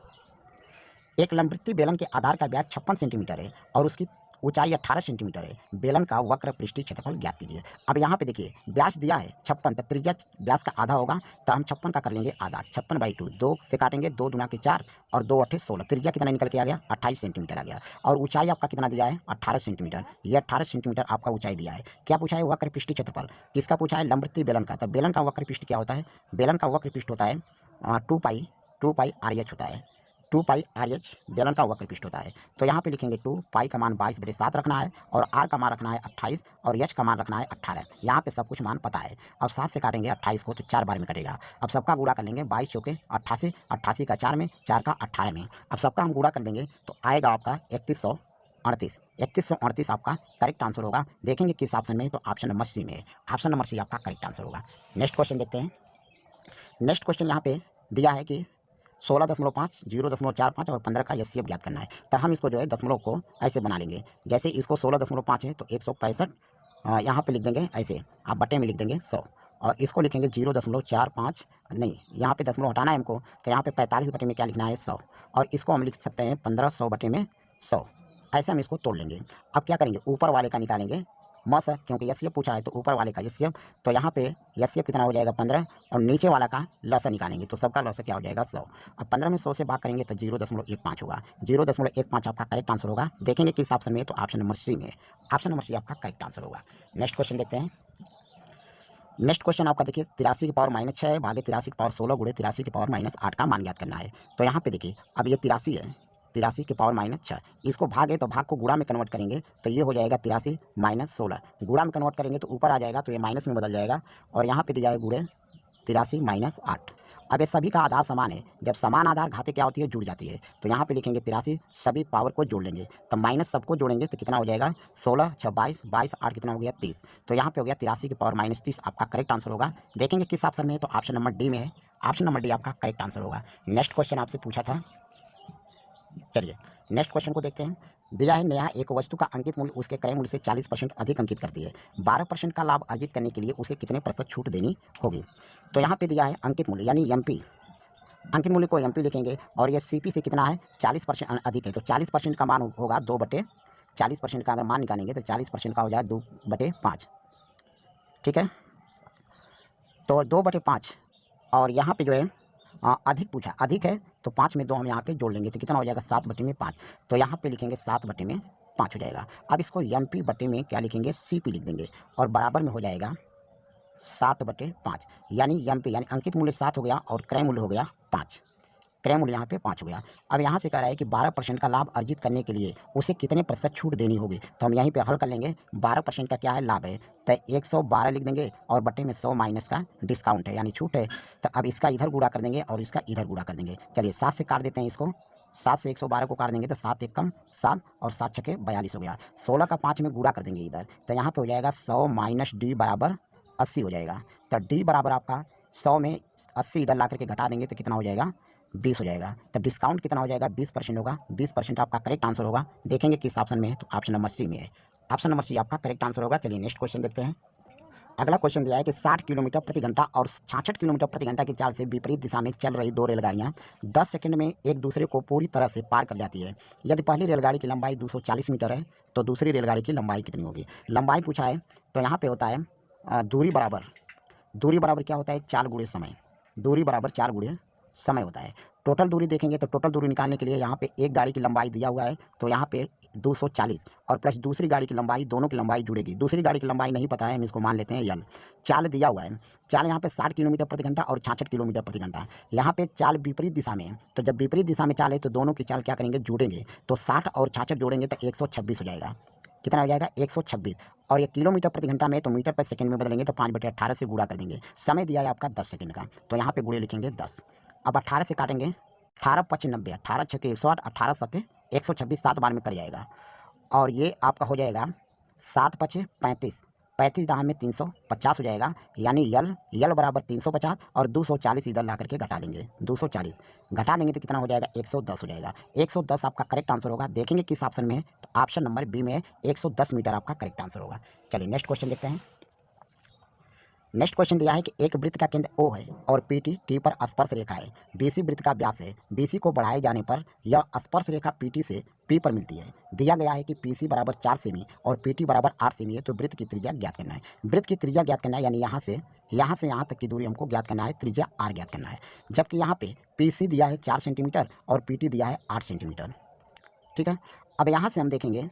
एक लंबवृत्तीय बेलन के आधार का व्यास 56 सेंटीमीटर है और उसकी ऊंचाई 18 सेंटीमीटर है। बेलन का वक्र पृष्ठीय क्षेत्रफल ज्ञात कीजिए। अब यहाँ पे देखिए व्यास दिया है 56, तो त्रिज्या व्यास का आधा होगा, तो हम 56 का कर लेंगे आधा, 56/2। 2 से काटेंगे, 2 दूना के 4 और 2 8 16। त्रिज्या कितना निकल के आ गया, 28 सेंटीमीटर आ गया। और ऊंचाई आपका कितना दिया है, 18 सेंटीमीटर। ये 18 सेंटीमीटर आपका ऊंचाई दिया है। क्या पूछा है, वक्र पृष्ठीय क्षेत्रफल। किसका पूछा है, लंबवृत्तीय बेलन का। तो बेलन का वक्र पृष्ठ क्या होता है, बेलन का वक्र पृष्ठ होता है 2 पाई RH होता है। 2 पाई RH बेलन का वक्र पृष्ठ होता है। तो यहाँ पे लिखेंगे 2 पाई का मान 22/7 रखना है और R का मान रखना है 28 और H का मान रखना है 18। यहाँ पे सब कुछ मान पता है। अब 7 से काटेंगे 28 को तो 4 बार में कटेगा। अब सबका गुणा कर लेंगे, 22 चौके 88, 88 का 4 में, 4 का 18 में। अब सबका हम गुणा कर लेंगे तो आएगा आपका 3138। 3138 आपका करेक्ट आंसर होगा। देखेंगे किस ऑप्शन में है, तो ऑप्शन नंबर सी में है। ऑप्शन नंबर सी आपका करेक्ट आंसर होगा। नेक्स्ट क्वेश्चन देखते हैं। नेक्स्ट क्वेश्चन यहाँ पे दिया है कि 16.5, 0.45 और 15 का एचसीएफ ज्ञात करना है। तो हम इसको जो है दशमलव को ऐसे बना लेंगे, जैसे इसको 16.5 है तो 165 यहाँ पे लिख देंगे ऐसे, आप बटे में लिख देंगे 100 और इसको लिखेंगे 0.45, नहीं यहाँ पे दशमलव हटाना है हमको, तो यहाँ पे 45 बटे में क्या लिखना है 100 और इसको हम लिख सकते हैं 1500 बटे में 100। ऐसे हम इसको तोड़ लेंगे। अब क्या करेंगे, ऊपर वाले का निकालेंगे मस है, क्योंकि एचसीएफ पूछा है तो ऊपर वाले का एचसीएफ, तो यहाँ पे एचसीएफ कितना हो जाएगा 15 और नीचे वाला का लसा निकालेंगे तो सबका लसा क्या हो जाएगा 100। अब 15 में 100 से भाग करेंगे तो 0.15 होगा। 0.15 आपका करेक्ट आंसर होगा। देखेंगे किस ऑप्शन में है, तो ऑप्शन नंबर सी में है। ऑप्शन नंबर सी आपका करेक्ट आंसर होगा। नेक्स्ट क्वेश्चन देखते हैं। नेक्स्ट क्वेश्चन आपका देखिए 83 की पावर -6 भागे 83 की पावर 16 गुणे 83 की पावर -8 का मान ज्ञात करना है। तो यहाँ पे देखिए अब ये 83 है, 83 की पावर -6, इसको भागे तो भाग को गुणा में कन्वर्ट करेंगे तो ये हो जाएगा 83 - 16। गुणा में कन्वर्ट करेंगे तो ऊपर आ जाएगा तो ये माइनस में बदल जाएगा और यहाँ पे दिया है गुणे 83 - 8। अब ये सभी का आधार समान है, जब समान आधार घाते क्या होती है, जुड़ जाती है। तो यहाँ पे लिखेंगे 83, सभी पावर को जोड़ लेंगे तो माइनस सबको जोड़ेंगे तो कितना हो जाएगा 16 6 22, 22 8 कितना हो गया 30। तो यहाँ पे हो गया 83 की पावर -30 आपका करेक्ट आंसर होगा। देखेंगे किस ऑप्शन में है, तो ऑप्शन नंबर डी में है। ऑप्शन नंबर डी आपका करेक्ट आंसर होगा। नेक्स्ट क्वेश्चन आपसे पूछा था चलिए नेक्स्ट क्वेश्चन को देखते हैं। दिया है नया एक वस्तु का अंकित मूल्य उसके क्रय मूल्य से 40% अधिक अंकित करती है। 12% का लाभ अर्जित करने के लिए उसे कितने प्रतिशत छूट देनी होगी। तो यहाँ पे दिया है अंकित मूल्य यानी एमपी, अंकित मूल्य को एमपी लिखेंगे और ये सीपी से कितना है 40% अधिक है। तो 40% का मान होगा 2/40% का अगर मान निकालेंगे तो 40% का हो जाएगा 2/5। ठीक है, तो 2/5 और यहाँ पे जो है अधिक पूछा, अधिक है तो 5 में 2 हम यहाँ पे जोड़ लेंगे तो कितना हो जाएगा 7/5। तो यहाँ पे लिखेंगे 7/5 हो जाएगा। अब इसको एमपी बटे में क्या लिखेंगे सीपी लिख देंगे और बराबर में हो जाएगा 7/5 यानी एमपी यानी अंकित मूल्य 7 हो गया और क्रय मूल्य हो गया 5। क्रय मूल्य यहाँ पे 5 हो गया। अब यहाँ से कह रहा है कि 12% का लाभ अर्जित करने के लिए उसे कितने प्रतिशत छूट देनी होगी। तो हम यहीं पे हल कर लेंगे। 12% का क्या है लाभ है तो 112 लिख देंगे और बटे में 100 माइनस का डिस्काउंट है यानी छूट है। तो अब इसका इधर गुणा कर देंगे और इसका इधर गुणा कर देंगे। चलिए 7 से काट देते हैं इसको, 7 से 112 को काट देंगे तो 7 एक कम 7 और 7 छके 42 हो गया। 16 का 5 में गुणा कर देंगे इधर तो यहाँ पे हो जाएगा 100 माइनस डी बराबर 80 हो जाएगा। तो डी बराबर आपका 100 में 80 इधर ला करके घटा देंगे तो कितना हो जाएगा 20 हो जाएगा। तो डिस्काउंट कितना हो जाएगा 20% होगा। 20% आपका करेक्ट आंसर होगा। देखेंगे किस ऑप्शन में है तो ऑप्शन नंबर सी में है। ऑप्शन नंबर सी आपका करेक्ट आंसर होगा। चलिए नेक्स्ट क्वेश्चन देखते हैं। अगला क्वेश्चन दिया है कि 60 किलोमीटर प्रति घंटा और 66 किलोमीटर प्रति घंटा की चाल से विपरीत दिशा में चल रही दो रेलगाड़ियां 10 सेकंड में एक दूसरे को पूरी तरह से पार कर जाती है। यदि पहली रेलगाड़ी की लंबाई 240 मीटर है तो दूसरी रेलगाड़ी की लंबाई कितनी होगी। लंबाई पूछा है तो यहाँ पे होता है दूरी बराबर क्या होता है 4 गुणे समय। दूरी बराबर 4 गुणे समय होता है। टोटल दूरी देखेंगे तो टोटल दूरी निकालने के लिए यहाँ पे एक गाड़ी की लंबाई दिया हुआ है तो यहाँ पे 240 और प्लस दूसरी गाड़ी की लंबाई, दोनों की लंबाई जुड़ेगी। दूसरी गाड़ी की लंबाई नहीं पता है, हम इसको मान लेते हैं यल। चाल दिया हुआ है, चाल यहाँ पे 60 किलोमीटर प्रति घंटा और 66 किलोमीटर प्रति घंटा है। यहाँ पे चाल विपरीत दिशा में है तो जब विपरीत दिशा में चाल है तो दोनों की चाल क्या करेंगे जुड़ेंगे। तो 60 और 66 जोड़ेंगे तो 126 हो जाएगा। कितना हो जाएगा 126 और ये किलोमीटर प्रति घंटा में तो मीटर पर सेकंड में बदलेंगे तो 5/18 से गुणा कर देंगे। समय दिया है आपका 10 सेकंड का तो यहाँ पे गुणे लिखेंगे 10। अब 18 से काटेंगे 18 5 90, 18 6 108, 18 7 126, 7 बार में कट जाएगा और ये आपका हो जाएगा 7 5 35, 35 दाम में 350 हो जाएगा यानी यल बराबर 350 और 240 इधर ला करके घटा लेंगे। 240 घटा देंगे तो कितना हो जाएगा 110 हो जाएगा। 110 आपका करेक्ट आंसर होगा। देखेंगे किस ऑप्शन में है तो ऑप्शन नंबर बी में 110 मीटर आपका करेक्ट आंसर होगा। चलिए नेक्स्ट क्वेश्चन देखते हैं। नेक्स्ट क्वेश्चन दिया है कि एक वृत्त का केंद्र O है और PT T पर स्पर्श रेखा है। BC वृत्त का व्यास है। BC को बढ़ाए जाने पर यह स्पर्श रेखा PT से P पर मिलती है। दिया गया है कि PC बराबर 4 सेमी और PT बराबर 8 सेमी है तो वृत्त की त्रिज्या ज्ञात करना है। वृत्त की त्रिज्या ज्ञात करना है यानी यहाँ से यहाँ तक की दूरी हमको ज्ञात करना है, त्रिज्या R ज्ञात करना है। जबकि यहाँ पे PC दिया है 4 सेंटीमीटर और PT दिया है 8 सेंटीमीटर। ठीक है, अब यहाँ से हम देखेंगे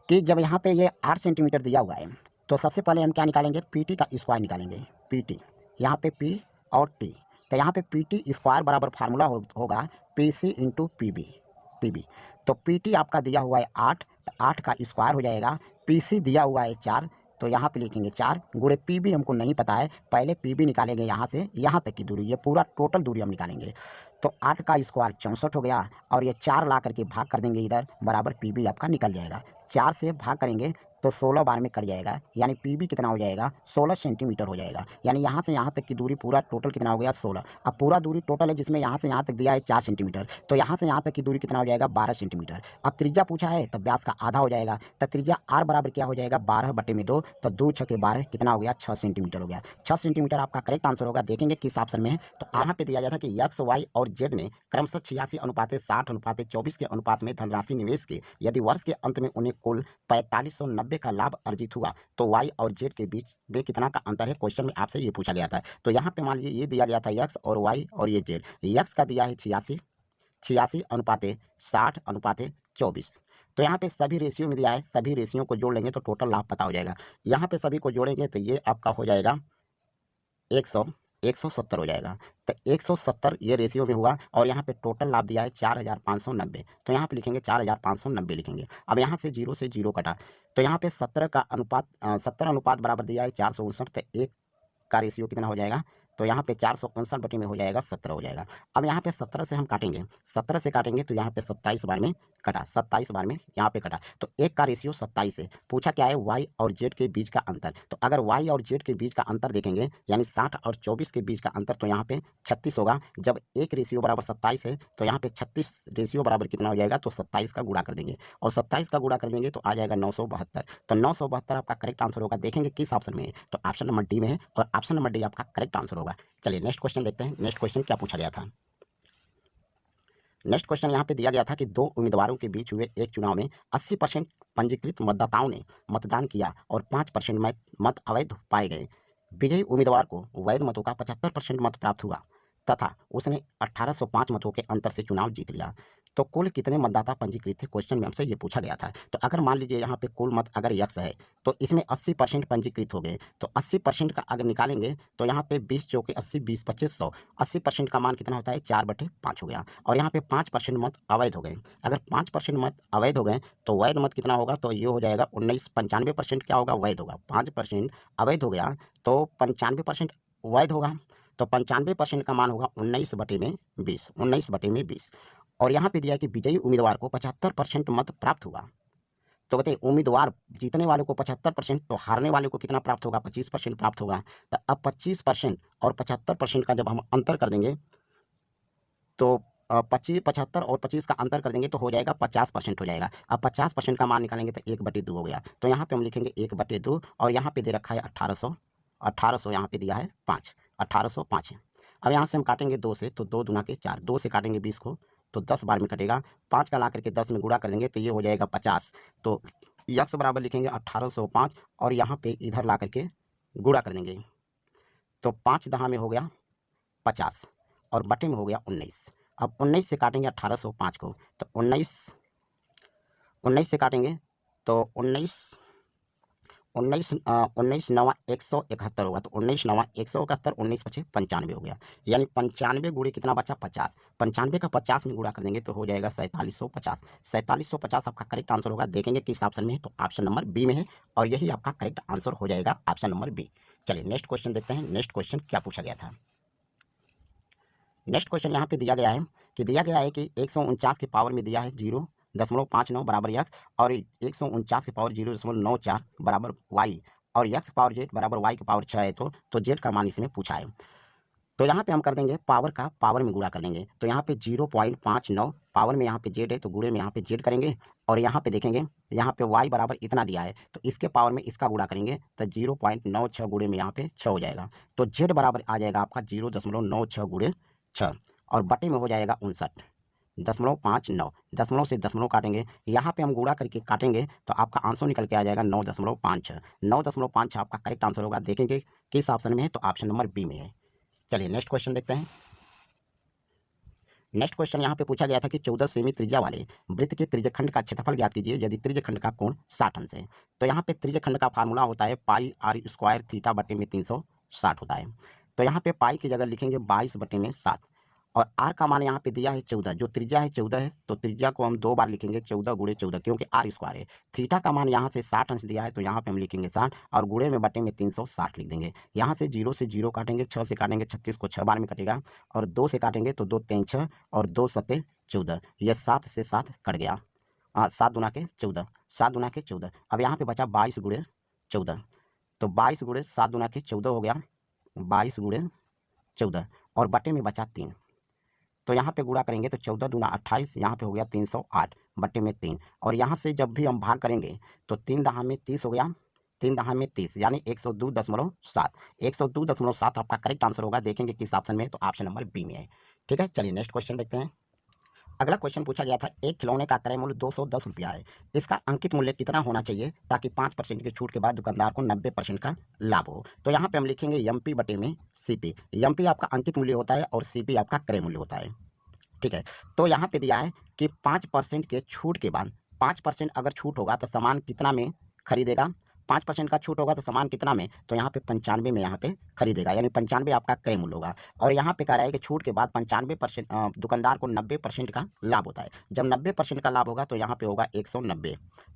कि जब यहाँ पे ये 8 सेंटीमीटर दिया हुआ है तो सबसे पहले हम क्या निकालेंगे PT का स्क्वायर निकालेंगे। PT यहाँ पे P और T तो यहाँ पे PT स्क्वायर बराबर फार्मूला होगा PC इंटू PB। तो PT आपका दिया हुआ है 8 तो 8 का स्क्वायर हो जाएगा। PC दिया हुआ है 4 तो यहाँ पे लिखेंगे 4 गुणे PB हमको नहीं पता है, पहले PB निकालेंगे यहाँ से यहाँ तक की दूरी, ये पूरा टोटल दूरी हम निकालेंगे। तो 8 का स्क्वायर 64 हो गया और ये 4 ला करके भाग कर देंगे इधर बराबर PB आपका निकल जाएगा। 4 से भाग करेंगे तो 16 बार में कट जाएगा यानी PB कितना हो जाएगा 16 सेंटीमीटर हो जाएगा। यानी यहाँ से यहाँ तक की दूरी पूरा टोटल कितना हो गया 16। अब पूरा दूरी टोटल है जिसमें यहाँ से यहाँ तक दिया है 4 सेंटीमीटर तो यहाँ से यहाँ तक की दूरी कितना हो जाएगा 12 सेंटीमीटर। अब त्रिज्या पूछा है तो व्यास का आधा हो जाएगा तो त्रिज्या R बराबर क्या हो जाएगा 12/2 तो 2 6 12 कितना हो गया 6 सेंटीमीटर हो गया। 6 सेंटीमीटर आपका करेक्ट आंसर होगा। देखेंगे किस ऑप्शन में है तो यहाँ पे दिया जाता है कि X Y और Z ने क्रमशः 86:60:24 के अनुपात में धनराशि निवेश के यदि वर्ष के अंत में उन्हें कुल 4590 का लाभ अर्जित हुआ तो Y और Z के बीच में कितना का अंतर है। क्वेश्चन में आपसे ये पूछा गया था। तो यहाँ पे मान लीजिए ये दिया गया था X और Y और ये Z। X का दिया है 86:60:24 तो यहाँ पे सभी रेशियो में दिया है, सभी रेशियो को जोड़ लेंगे तो टोटल लाभ पता हो जाएगा। यहाँ पे सभी को जोड़ेंगे तो ये आपका हो जाएगा 170 हो जाएगा। तो 170 ये रेशियो में हुआ और यहाँ पे टोटल लाभ दिया है 4590 तो यहाँ पे लिखेंगे 4590 लिखेंगे। अब यहाँ से 0 कटा तो यहाँ पे 70 का अनुपात 70 अनुपात बराबर दिया है 459 तो 1 का रेशियो कितना हो जाएगा तो यहाँ पे 459 बटे में हो जाएगा 17 हो जाएगा। अब यहाँ पे 17 से हम काटेंगे, 17 से काटेंगे तो यहाँ पे 27 बार में कटा, 27 बार में यहाँ पे कटा, तो 1 का रेशियो 27 है। पूछा क्या है, वाई और जेड के बीच का अंतर। तो अगर वाई और जेड के बीच का अंतर देखेंगे यानी 60 और 24 के बीच का अंतर, तो यहाँ पे 36 होगा। जब 1 रेशियो बराबर 27 है तो यहाँ पे 36 रेशियो बराबर कितना हो जाएगा, तो 27 का गुणा कर देंगे और 27 का गुणा कर देंगे तो आ जाएगा 972। तो 972 आपका करेक्ट आंसर होगा। देखेंगे किस ऑप्शन में है, तो ऑप्शन नंबर डी में है और ऑप्शन नंबर डी आपका करेक्ट आंसर होगा। चलिए नेक्स्ट क्वेश्चन देखते हैं। नेक्स्ट क्वेश्चन क्या पूछा गया था। नेक्स्ट क्वेश्चन यहाँ पे दिया गया था कि दो उम्मीदवारों के बीच हुए एक चुनाव में 80% पंजीकृत मतदाताओं ने मतदान किया और 5% मत अवैध पाए गए। विजयी उम्मीदवार को वैध मतों का 75% मत प्राप्त हुआ तथा उसने 1805 मतों के अंतर से चुनाव जीत लिया। तो कुल कितने मतदाता पंजीकृत थे, क्वेश्चन में हमसे ये पूछा गया था। तो अगर मान लीजिए यहाँ पे कुल मत अगर यक्स है तो इसमें 80% पंजीकृत हो गए, तो 80% का अगर निकालेंगे तो यहाँ पे 20 चौके 80, 20 25 100, 80% का मान कितना होता है, 4/5 हो गया। और यहाँ पे 5% मत अवैध हो गए। अगर 5% मत अवैध हो गए तो वैध मत कितना होगा, तो ये हो जाएगा 19। 95% क्या होगा, वैध होगा। 5% अवैध हो गया तो 95% वैध होगा। तो 95% का मान होगा 19/20, 19/20। और यहाँ पे दिया है कि विजयी उम्मीदवार को 75% मत प्राप्त हुआ। तो बताइए, उम्मीदवार जीतने वाले को 75%, तो हारने वाले को कितना प्राप्त होगा, 25% प्राप्त होगा। तो अब 25% और 75% का जब हम अंतर कर देंगे तो 75 और 25 का अंतर कर देंगे तो हो जाएगा 50% हो जाएगा। अब 50% का मान निकालेंगे तो 1/2 हो गया। तो यहाँ पे हम लिखेंगे 1/2 और यहाँ पे दे रखा है 1800, 1800 यहाँ पे दिया है 5, 1805 है। अब यहाँ से हम काटेंगे 2 से, तो 2 दूना के 4, 2 से काटेंगे 20 को तो 10 बार में कटेगा। 5 का ला करके 10 में गुणा कर देंगे तो ये हो जाएगा 50। तो यक्स बराबर लिखेंगे 1805 और यहाँ पे इधर ला करके गुणा कर देंगे तो 5 दहा में हो गया 50 और बटे में हो गया 19। अब 19 से काटेंगे 1805 को तो 19 से काटेंगे तो 19 नवा 171 होगा। तो 19 नवा 171, 19 पचे 95 हो गया। यानी 95 गुणे कितना बचा, 50। 95 का 50 में गुणा कर देंगे तो हो जाएगा 4750। 4750 आपका करेक्ट आंसर होगा। देखेंगे किस ऑप्शन में है, तो ऑप्शन नंबर बी में है और यही आपका करेक्ट आंसर हो जाएगा, ऑप्शन नंबर बी। चलिए नेक्स्ट क्वेश्चन देखते हैं। नेक्स्ट क्वेश्चन क्या पूछा गया था। नेक्स्ट क्वेश्चन यहाँ पे दिया गया है कि 149 के पावर में दिया है 0.59 बराबर यक्स और 149 के पावर 0.94 बराबर वाई और यक्स पावर जेड बराबर वाई की पावर 6 है। तो जेड का मान इसमें पूछा है। तो यहाँ पे हम कर देंगे पावर का पावर में गुणा कर लेंगे। तो यहाँ पे 0.59 पावर में यहाँ पे जेड है तो गुणे में यहाँ पे जेड करेंगे और यहाँ पे देखेंगे यहाँ पे वाई बराबर इतना दिया है तो इसके पावर में इसका गुणा करेंगे तो 0.96 गुणे में यहाँ पे 6 हो जाएगा। तो जेड बराबर आ जाएगा आपका 0.96 गुणे 6 और बटे में हो जाएगा 59.59। दशमलव से दशमलव काटेंगे, यहाँ पे हम गुणा करके काटेंगे तो आपका आंसर निकल के आ जाएगा 9.56। 9.56 आपका करेक्ट आंसर होगा। देखेंगे किस ऑप्शन में है, तो ऑप्शन नंबर बी में है। चलिए नेक्स्ट क्वेश्चन देखते हैं। नेक्स्ट क्वेश्चन यहाँ पे पूछा गया था कि 14 सेमी त्रिज्या वाले वृत्त के त्रिज्यखंड का क्षेत्रफल ज्ञात कीजिए यदि त्रिज्यखंड का कोण 60 अंश है। तो यहाँ पे त्रिज्यखंड का फार्मूला होता है पाई r स्क्वायर थीटा बटे में 360 होता है। तो यहाँ पे पाई की जगह लिखेंगे 22 बटे में 7 और आर का मान यहाँ पे दिया है 14। जो त्रिज्या है 14 है तो त्रिज्या को हम 2 बार लिखेंगे 14 गुणे 14 क्योंकि आर स्क्वायर है। थीटा का मान यहाँ से 60 अंश दिया है तो यहाँ पे हम लिखेंगे 60 और गुणे में बटे में 360 लिख देंगे। यहाँ से 0 से 0 काटेंगे, 6 से काटेंगे 36 को 6 बार में कटेगा और 2 से काटेंगे तो 2 3 6 और 2 7 14। यह 7 से 7 कट गया। 7 दूना के 14, 7 दूना के 14। अब यहाँ पे बचा 22 गुणे 14। तो 22 गुणे 7 दूना के 14 हो गया, 22 गुणे 14 और बटे में बचा 3। तो यहाँ पे गुणा करेंगे तो 14 दूना 28, यहाँ पे हो गया 308 बटे में 3 और यहाँ से जब भी हम भाग करेंगे तो 3 दहा में 30 हो गया, 3 दहा में 30 यानी 102.7। 102.7 आपका करेक्ट आंसर होगा। देखेंगे किस ऑप्शन में है, तो ऑप्शन नंबर बी में है। ठीक है, चलिए नेक्स्ट क्वेश्चन देखते हैं। अगला क्वेश्चन पूछा गया था एक खिलौने का क्रय मूल्य 210 रुपया है। इसका अंकित मूल्य कितना होना चाहिए ताकि 5% की छूट के बाद दुकानदार को 90% का लाभ हो। तो यहाँ पे हम लिखेंगे एमपी बटे में सीपी। एमपी आपका अंकित मूल्य होता है और सीपी आपका क्रय मूल्य होता है। ठीक है, तो यहाँ पे दिया है कि 5% के छूट के बाद 5% अगर छूट होगा तो सामान कितना में खरीदेगा। 5% का छूट होगा तो सामान कितना में, तो यहाँ पे 95 में यहाँ पे खरीदेगा यानी 95 आपका क्रय मूल्य होगा। और यहाँ पे कह रहा है कि छूट के बाद 95% दुकानदार को 90% का लाभ होता है। जब 90% का लाभ होगा तो यहाँ पे होगा 190,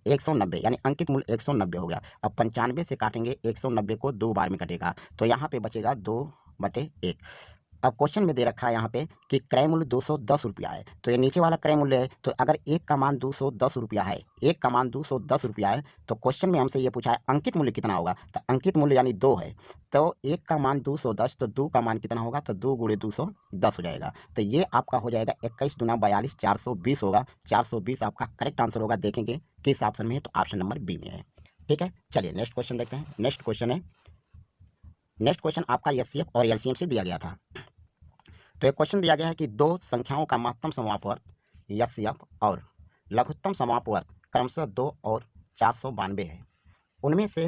190 यानी अंकित मूल्य 190 हो गया। अब 95 से काटेंगे 190 को 2 बार में कटेगा तो यहाँ पे बचेगा 2 2/1। अब क्वेश्चन में दे रखा है यहाँ पे कि क्रय मूल्य 210 रुपया है, तो ये नीचे वाला क्रय मूल्य है, तो अगर एक का मान 210 रुपया है, एक का मान 210 रुपया है, तो क्वेश्चन में हमसे ये पूछा है अंकित मूल्य कितना होगा, तो अंकित मूल्य यानी 2 है, तो एक का मान 210, तो 2 का मान कितना होगा, तो 2 गुणे 210 हो जाएगा। तो ये आपका हो जाएगा 21 दूना 42, 420 होगा, 420 आपका करेक्ट आंसर होगा। देखेंगे किस ऑप्शन में है, तो ऑप्शन नंबर बी में है। ठीक है, चलिए नेक्स्ट क्वेश्चन देखते हैं। नेक्स्ट क्वेश्चन आपका एचसीएफ और एलसीएम से दिया गया था। तो एक क्वेश्चन दिया गया है कि दो संख्याओं का महत्तम समापवर्त एचसीएफ और लघुत्तम समापवर्त क्रमशः 2 और 492 है। उनमें से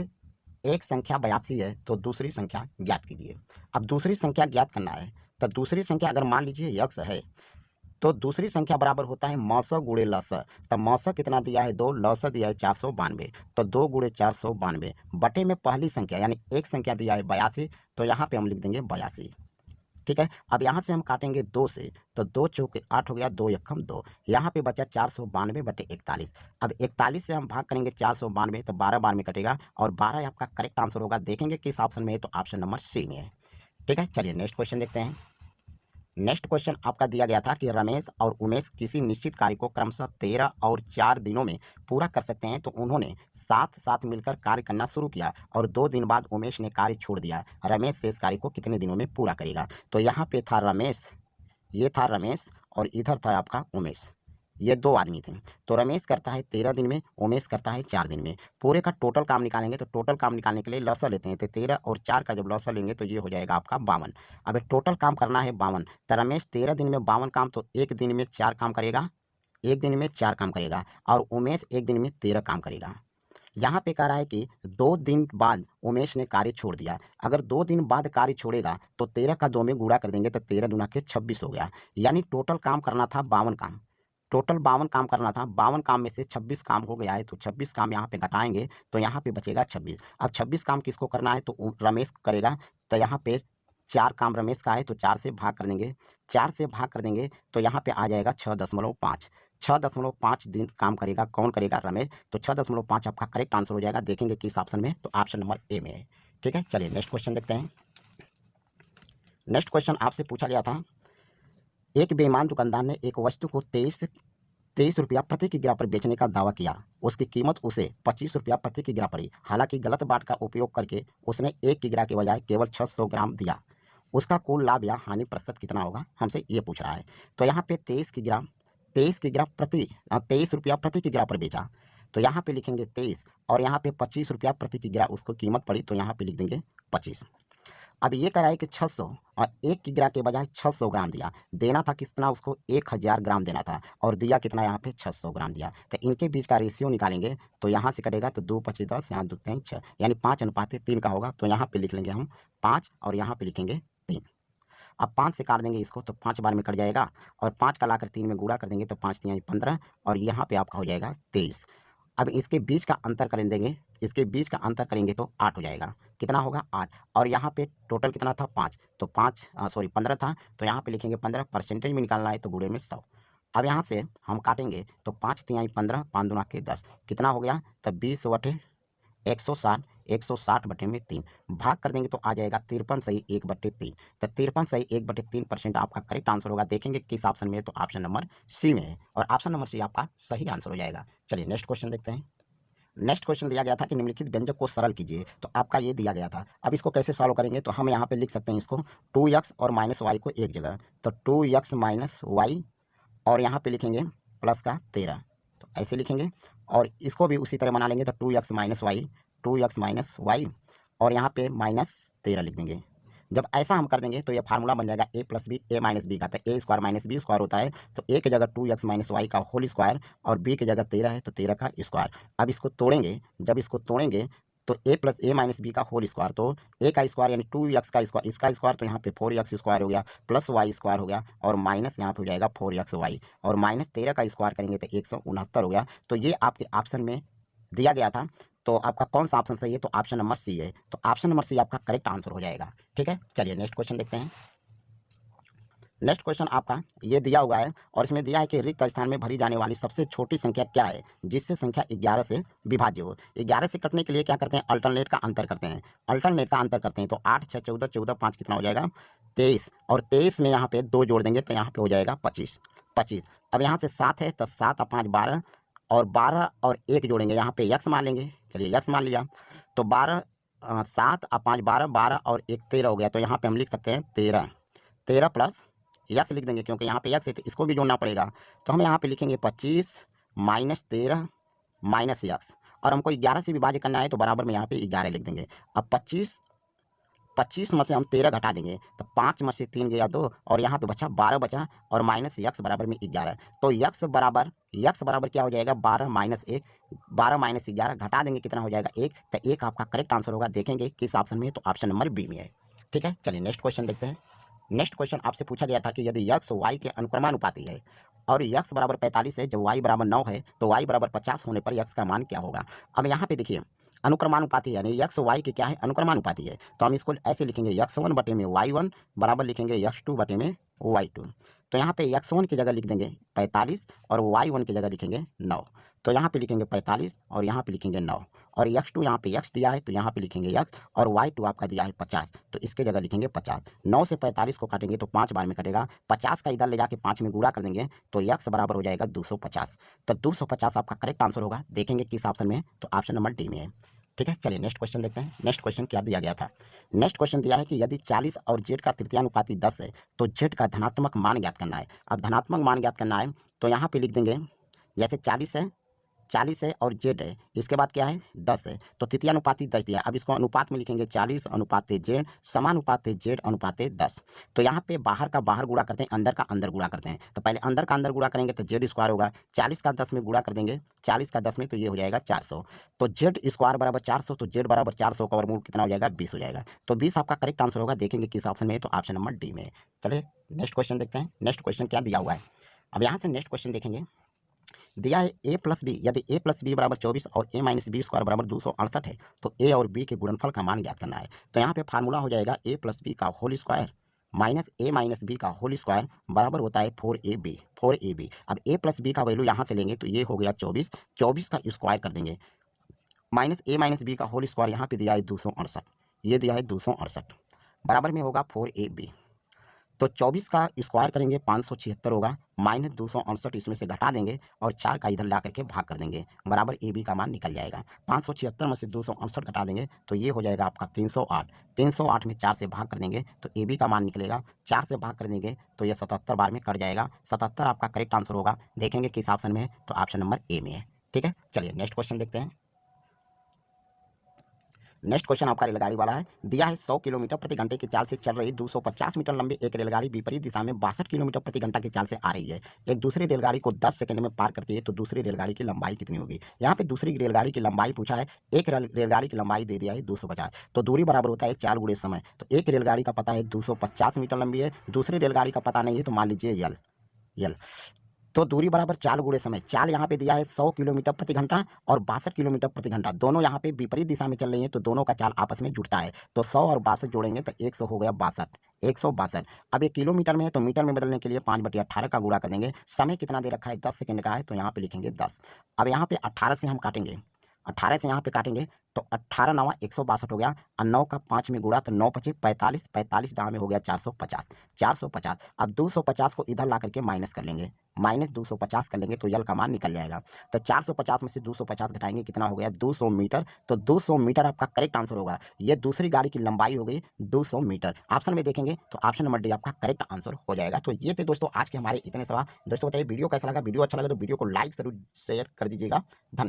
एक संख्या 82 है, तो दूसरी संख्या ज्ञात कीजिए। अब दूसरी संख्या ज्ञात करना है, तो दूसरी संख्या अगर मान लीजिए x है, तो दूसरी संख्या बराबर होता है मस गुणे लस। तब मस कितना दिया है 2, लस दिया है 492, तो 2 गुणे 492 बटे में पहली संख्या यानी एक संख्या दिया है 82, तो यहाँ पे हम लिख देंगे 82। ठीक है, अब यहाँ से हम काटेंगे 2 से, तो 2 चौके 8 हो गया, 2 एकम 2, यहाँ पे बचा 492 बटे 41। अब 41 से हम भाग करेंगे 492, तो 12 बार में कटेगा और 12 आपका करेक्ट आंसर होगा। देखेंगे किस ऑप्शन में है, तो ऑप्शन नंबर सी में है। ठीक है, चलिए नेक्स्ट क्वेश्चन देखते हैं। नेक्स्ट क्वेश्चन आपका दिया गया था कि रमेश और उमेश किसी निश्चित कार्य को क्रमशः 13 और 4 दिनों में पूरा कर सकते हैं, तो उन्होंने साथ साथ मिलकर कार्य करना शुरू किया और 2 दिन बाद उमेश ने कार्य छोड़ दिया। रमेश शेष कार्य को कितने दिनों में पूरा करेगा। तो यहाँ पे था रमेश, ये था रमेश और इधर था आपका उमेश, ये 2 आदमी थे। तो रमेश करता है 13 दिन में, उमेश करता है 4 दिन में। पूरे का टोटल काम निकालेंगे, तो टोटल काम निकालने के लिए लसा लेते हैं, तो 13 और 4 का जब लसा लेंगे तो ये हो जाएगा आपका 52। अब टोटल काम करना है 52, तो रमेश 13 दिन में 52 काम, तो एक दिन में 4 काम करेगा, एक दिन में 4 काम करेगा, और उमेश एक दिन में 13 काम करेगा। यहाँ पे कह रहा है कि 2 दिन बाद उमेश ने कार्य छोड़ दिया। अगर 2 दिन बाद कार्य छोड़ेगा तो 13 का 2 में गुणा कर देंगे, तो 13 दूना के 26 हो गया। यानी टोटल काम करना था 52 काम, टोटल 52 काम करना था। 52 काम में से 26 काम हो गया है, तो 26 काम यहाँ पे घटाएंगे तो यहाँ पे बचेगा 26। अब 26 काम किसको करना है, तो रमेश करेगा। तो यहाँ पे 4 काम रमेश का है, तो 4 से भाग कर देंगे, 4 से भाग कर देंगे तो यहाँ पे आ जाएगा 6.5। 6.5 दिन काम करेगा, कौन करेगा, रमेश। तो 6.5 आपका करेक्ट आंसर हो जाएगा। देखेंगे किस ऑप्शन में, तो ऑप्शन नंबर ए में है। ठीक है, चलिए नेक्स्ट क्वेश्चन देखते हैं। नेक्स्ट क्वेश्चन आपसे पूछा गया था, एक बेईमान दुकानदार ने एक वस्तु को 23 रुपया प्रति किग्रा पर बेचने का दावा किया। उसकी कीमत उसे 25 रुपया प्रति किग्रा पड़ी। हालांकि गलत बाट का उपयोग करके उसने 1 किग्रा के बजाय केवल 600 ग्राम दिया। उसका कुल लाभ या हानि प्रतिशत कितना होगा, हमसे ये पूछ रहा है। तो यहाँ पे 23 किग्रा प्रति 23 रुपया प्रति किग्रा पर बेचा, तो यहाँ पे लिखेंगे 23, और यहाँ पे 25 रुपया प्रति किग्रा उसको कीमत पड़ी, तो यहाँ पे लिख देंगे 25। अब ये कह रहा है कि 600 और 1 किग्रा के बजाय 600 ग्राम दिया। देना था कितना उसको, 1000 ग्राम देना था, और दिया कितना, यहाँ पे 600 ग्राम दिया। तो इनके बीच का रेशियो निकालेंगे, तो यहाँ से कटेगा, तो 2 25 10, यहाँ 2 3 6, यानी 5:3 का होगा। तो यहाँ पे लिख लेंगे हम 5 और यहाँ पे लिखेंगे 3। अब 5 से काट देंगे इसको, तो 5 बार में कट जाएगा, और 5 का लाकर 3 में गुणा कर देंगे, तो 5 3 15, और यहाँ पे आपका हो जाएगा 23। अब इसके बीच का अंतर कर देंगे, इसके बीच का अंतर करेंगे तो 8 हो जाएगा। कितना होगा, 8, और यहाँ पे टोटल कितना था, 5, तो 15 था, तो यहाँ पे लिखेंगे 15। परसेंटेज में निकालना है तो गुणे में 100। अब यहाँ से हम काटेंगे, तो 5 3 15, 5 दूना के 10, कितना हो गया, तब 20 बटे 160, 160 बटे में 3 भाग कर देंगे, तो आ जाएगा 53 सही 1/3। तो 53 सही 1/3% आपका करेक्ट आंसर होगा। देखेंगे किस ऑप्शन में है, तो ऑप्शन नंबर सी में है, और ऑप्शन नंबर सी आपका सही आंसर हो जाएगा। चलिए नेक्स्ट क्वेश्चन देखते हैं। नेक्स्ट क्वेश्चन दिया गया था कि निम्नलिखित व्यंजक को सरल कीजिए, तो आपका ये दिया गया था। अब इसको कैसे सॉल्व करेंगे, तो हम यहाँ पे लिख सकते हैं इसको 2x और -y को एक जगह, तो 2x - y, और यहाँ पे लिखेंगे प्लस का 13, तो ऐसे लिखेंगे, और इसको भी उसी तरह बना लेंगे, तो 2x - y, और यहाँ पे -13 लिख देंगे। जब ऐसा हम कर देंगे तो ये फार्मूला बन जाएगा a + b, a - b का, तो a² - b² होता है, तो a की जगह 2x - y का होल स्क्वायर, और b की जगह 13 है, तो 13 का स्क्वायर। अब इसको तोड़ेंगे, जब इसको तोड़ेंगे तो a + a - b का होल स्क्वायर, तो a का स्क्वायर यानी 2x का स्क्वायर, इसका स्क्वायर, तो यहाँ पे 4x² हो गया, प्लस y² हो गया, और माइनस यहाँ पे हो जाएगा 4xy, और -13 का स्क्वायर करेंगे तो 169 हो गया। तो ये आपके ऑप्शन में दिया गया था। तो आपका कौन सा ऑप्शन सही है, तो ऑप्शन नंबर सी है, तो ऑप्शन नंबर सी आपका करेक्ट आंसर हो जाएगा। ठीक है, चलिए नेक्स्ट क्वेश्चन देखते हैं। नेक्स्ट क्वेश्चन आपका ये दिया हुआ है और इसमें दिया है कि रिक्त स्थान में भरी जाने वाली सबसे छोटी संख्या क्या है जिससे संख्या 11 से विभाज्य हो। 11 से कटने के लिए क्या करते हैं, अल्टरनेट का अंतर करते हैं। अल्टरनेट का अंतर करते हैं तो 8 6 14 14 5 कितना हो जाएगा 23, और 23 में यहाँ पे 2 जोड़ देंगे तो यहाँ पे हो जाएगा 25 25। अब यहाँ से 7 है तो 7 और 5 12, और 12 और 1 जोड़ेंगे यहाँ पे यक्स मान लेंगे। चलिए यक्स मान लिया तो 12 7 और 5 12, 12 और 1 13 हो गया। तो यहाँ पे हम लिख सकते हैं 13, 13 प्लस यक्स लिख देंगे क्योंकि यहाँ पे यक्स है तो इसको भी जोड़ना पड़ेगा। तो हम यहाँ पे लिखेंगे 25 माइनस 13 माइनस यक्स, और हमको 11 से विभाज्य करना है तो बराबर में यहाँ पे 11 लिख देंगे। अब 25 में से हम 13 घटा देंगे तो 5 में से 3 गया 2, और यहाँ पे बचा 12 बचा, और माइनस यक्स बराबर में 11। तो यक्स बराबर क्या हो जाएगा 12 माइनस 1, 12 माइनस 11 घटा देंगे कितना हो जाएगा 1। तो 1 आपका करेक्ट आंसर होगा। देखेंगे किस ऑप्शन में है, तो ऑप्शन नंबर बी में है। ठीक है, चलिए नेक्स्ट क्वेश्चन देखते हैं। नेक्स्ट क्वेश्चन आपसे पूछा गया था कि यदि यक्स वाई के अनुक्रमानुपाती है और यक्स बराबर 45 है जब वाई बराबर 9 है तो वाई बराबर 50 होने पर यक्स का मान क्या होगा। अब यहाँ पे देखिए अनुक्रमानुपाती यानी यक्स वाई के क्या है, अनुक्रमानुपाती है। तो हम इसको ऐसे लिखेंगे x1 बटे में y1 बराबर लिखेंगे x2 बटे में y2। तो यहाँ पे x1 की जगह लिख देंगे 45 और y1 की जगह लिखेंगे 9। तो यहाँ पे लिखेंगे 45 और यहाँ पे लिखेंगे 9, और x2 यहाँ पे x दिया है तो यहाँ पे लिखेंगे x, और y2 आपका दिया है 50 तो इसके जगह लिखेंगे 50। 9 से 45 को काटेंगे तो 5 बार में कटेगा, 50 का इधर ले जाके 5 में गुणा कर देंगे तो x बराबर हो जाएगा 250। तो 250 आपका करेक्ट आंसर होगा। देखेंगे किस ऑप्शन में है, तो ऑप्शन नंबर डी में है। ठीक है, चलिए नेक्स्ट क्वेश्चन देखते हैं। नेक्स्ट क्वेश्चन क्या दिया गया था। नेक्स्ट क्वेश्चन दिया है कि यदि 40 और जेड का तृतीयानुपाती 10 है तो जेड का धनात्मक मान ज्ञात करना है। अब धनात्मक मान ज्ञात करना है तो यहाँ पे लिख देंगे जैसे 40 है और जेड है, इसके बाद क्या है 10 है, तो तृतीयानुपाती 10 दिया। अब इसको अनुपात में लिखेंगे 40 अनुपाते जेड समानुपाते जेड अनुपाते 10। तो यहाँ पे बाहर का बाहर गुणा करते हैं, अंदर का अंदर गुणा करते हैं। तो पहले अंदर का अंदर गुणा करेंगे तो जेड स्क्वायर होगा, 40 का 10 में गुणा कर देंगे 40 का 10 में तो ये हो जाएगा 400। तो जेड स्क्वायर बराबर 400, तो जेड बराबर 400 का वर्गमूल कितना हो जाएगा 20 हो जाएगा। तो 20 आपका करेक्ट आंसर होगा। देखेंगे किस ऑप्शन में है, तो ऑप्शन नंबर डी में है। चलिए नेक्स्ट क्वेश्चन देखते हैं। नेक्स्ट क्वेश्चन क्या दिया हुआ है। अब यहाँ से नेक्स्ट क्वेश्चन देखेंगे। दिया है a प्लस बी, यदि a प्लस बी बराबर 24 और a माइनस बी स्क्वायर बराबर 268 है तो a और b के गुणनफल का मान ज्ञात करना है। तो यहाँ पे फार्मूला हो जाएगा a प्लस बी का whole square minus a minus B का होल स्क्वायर बराबर होता है 4ab। अब a प्लस बी का वैल्यू यहाँ से लेंगे तो ये हो गया 24, 24 का स्क्वायर कर देंगे, माइनस a माइनस बी का होल स्क्वायर यहाँ पे दिया है 268, ये दिया है 268 बराबर में होगा 4ab। तो 24 का स्क्वायर करेंगे 576 होगा, माइनस 268 इसमें से घटा देंगे और 4 का इधर ला करके भाग कर देंगे, बराबर ए बी का मान निकल जाएगा। 576 में से 268 घटा देंगे तो ये हो जाएगा आपका 308। 308 में 4 से भाग कर देंगे तो ए बी का मान निकलेगा, 4 से भाग कर देंगे तो ये 77 बार में कट जाएगा। 77 आपका करेक्ट आंसर होगा। देखेंगे किस ऑप्शन में है, तो ऑप्शन नंबर ए में है। ठीक है, चलिए नेक्स्ट क्वेश्चन देखते हैं। नेक्स्ट क्वेश्चन आपका रेलगाड़ी वाला है। दिया है 100 किलोमीटर प्रति घंटे की चाल से चल रही 250 मीटर लंबी एक रेलगाड़ी विपरीत दिशा में 62 किलोमीटर प्रति घंटा की चाल से आ रही है। एक दूसरी रेलगाड़ी को 10 सेकंड में पार करती है तो दूसरी रेलगाड़ी की लंबाई कितनी होगी। यहाँ पे दूसरी रेलगाड़ी की लंबाई पूछा है। एक रेलगाड़ी की लंबाई दे दिया है 250, तो दूरी बराबर होता है 4 गुणे समय। तो एक रेलगाड़ी का पता है 250 मीटर लंबी है, दूसरी रेलगाड़ी का पता नहीं है तो मान लीजिए यल। तो दूरी बराबर 4 गुणे समय। चाल यहाँ पे दिया है 100 किलोमीटर प्रति घंटा और 62 किलोमीटर प्रति घंटा, दोनों यहाँ पे विपरीत दिशा में चल रही हैं तो दोनों का चाल आपस में जुड़ता है। तो 100 और 62 जोड़ेंगे तो 100 हो गया 62, 162। अब ये किलोमीटर में है तो मीटर में बदलने के लिए 5/18 का गुणा कर देंगे। समय कितना दे रखा है 10 सेकंड का है तो यहाँ पे लिखेंगे 10। अब यहाँ पे 18 से हम काटेंगे, 18 से यहाँ पे काटेंगे तो 18 9 162 हो गया, और 9 का 5 में गुणा तो 9 पचे 45, 45 दाम में हो गया 450, 450। अब 250 को इधर ला करके माइनस कर लेंगे, माइनस 250 कर लेंगे तो यल का मान निकल जाएगा। तो 450 में से 250 घटाएंगे कितना हो गया 200 मीटर। तो 200 मीटर आपका करेक्ट आंसर होगा। ये दूसरी गाड़ी की लंबाई हो गई 200 मीटर। ऑप्शन में देखेंगे तो ऑप्शन नंबर डी आपका करेक्ट आंसर हो जाएगा। तो ये थे दोस्तों आज के हमारे इतने सवाल। दोस्तों बताइए वीडियो कैसा लगा। वीडियो अच्छा लगा तो वीडियो को लाइक जरूर शेयर कर दीजिएगा। धन्यवाद।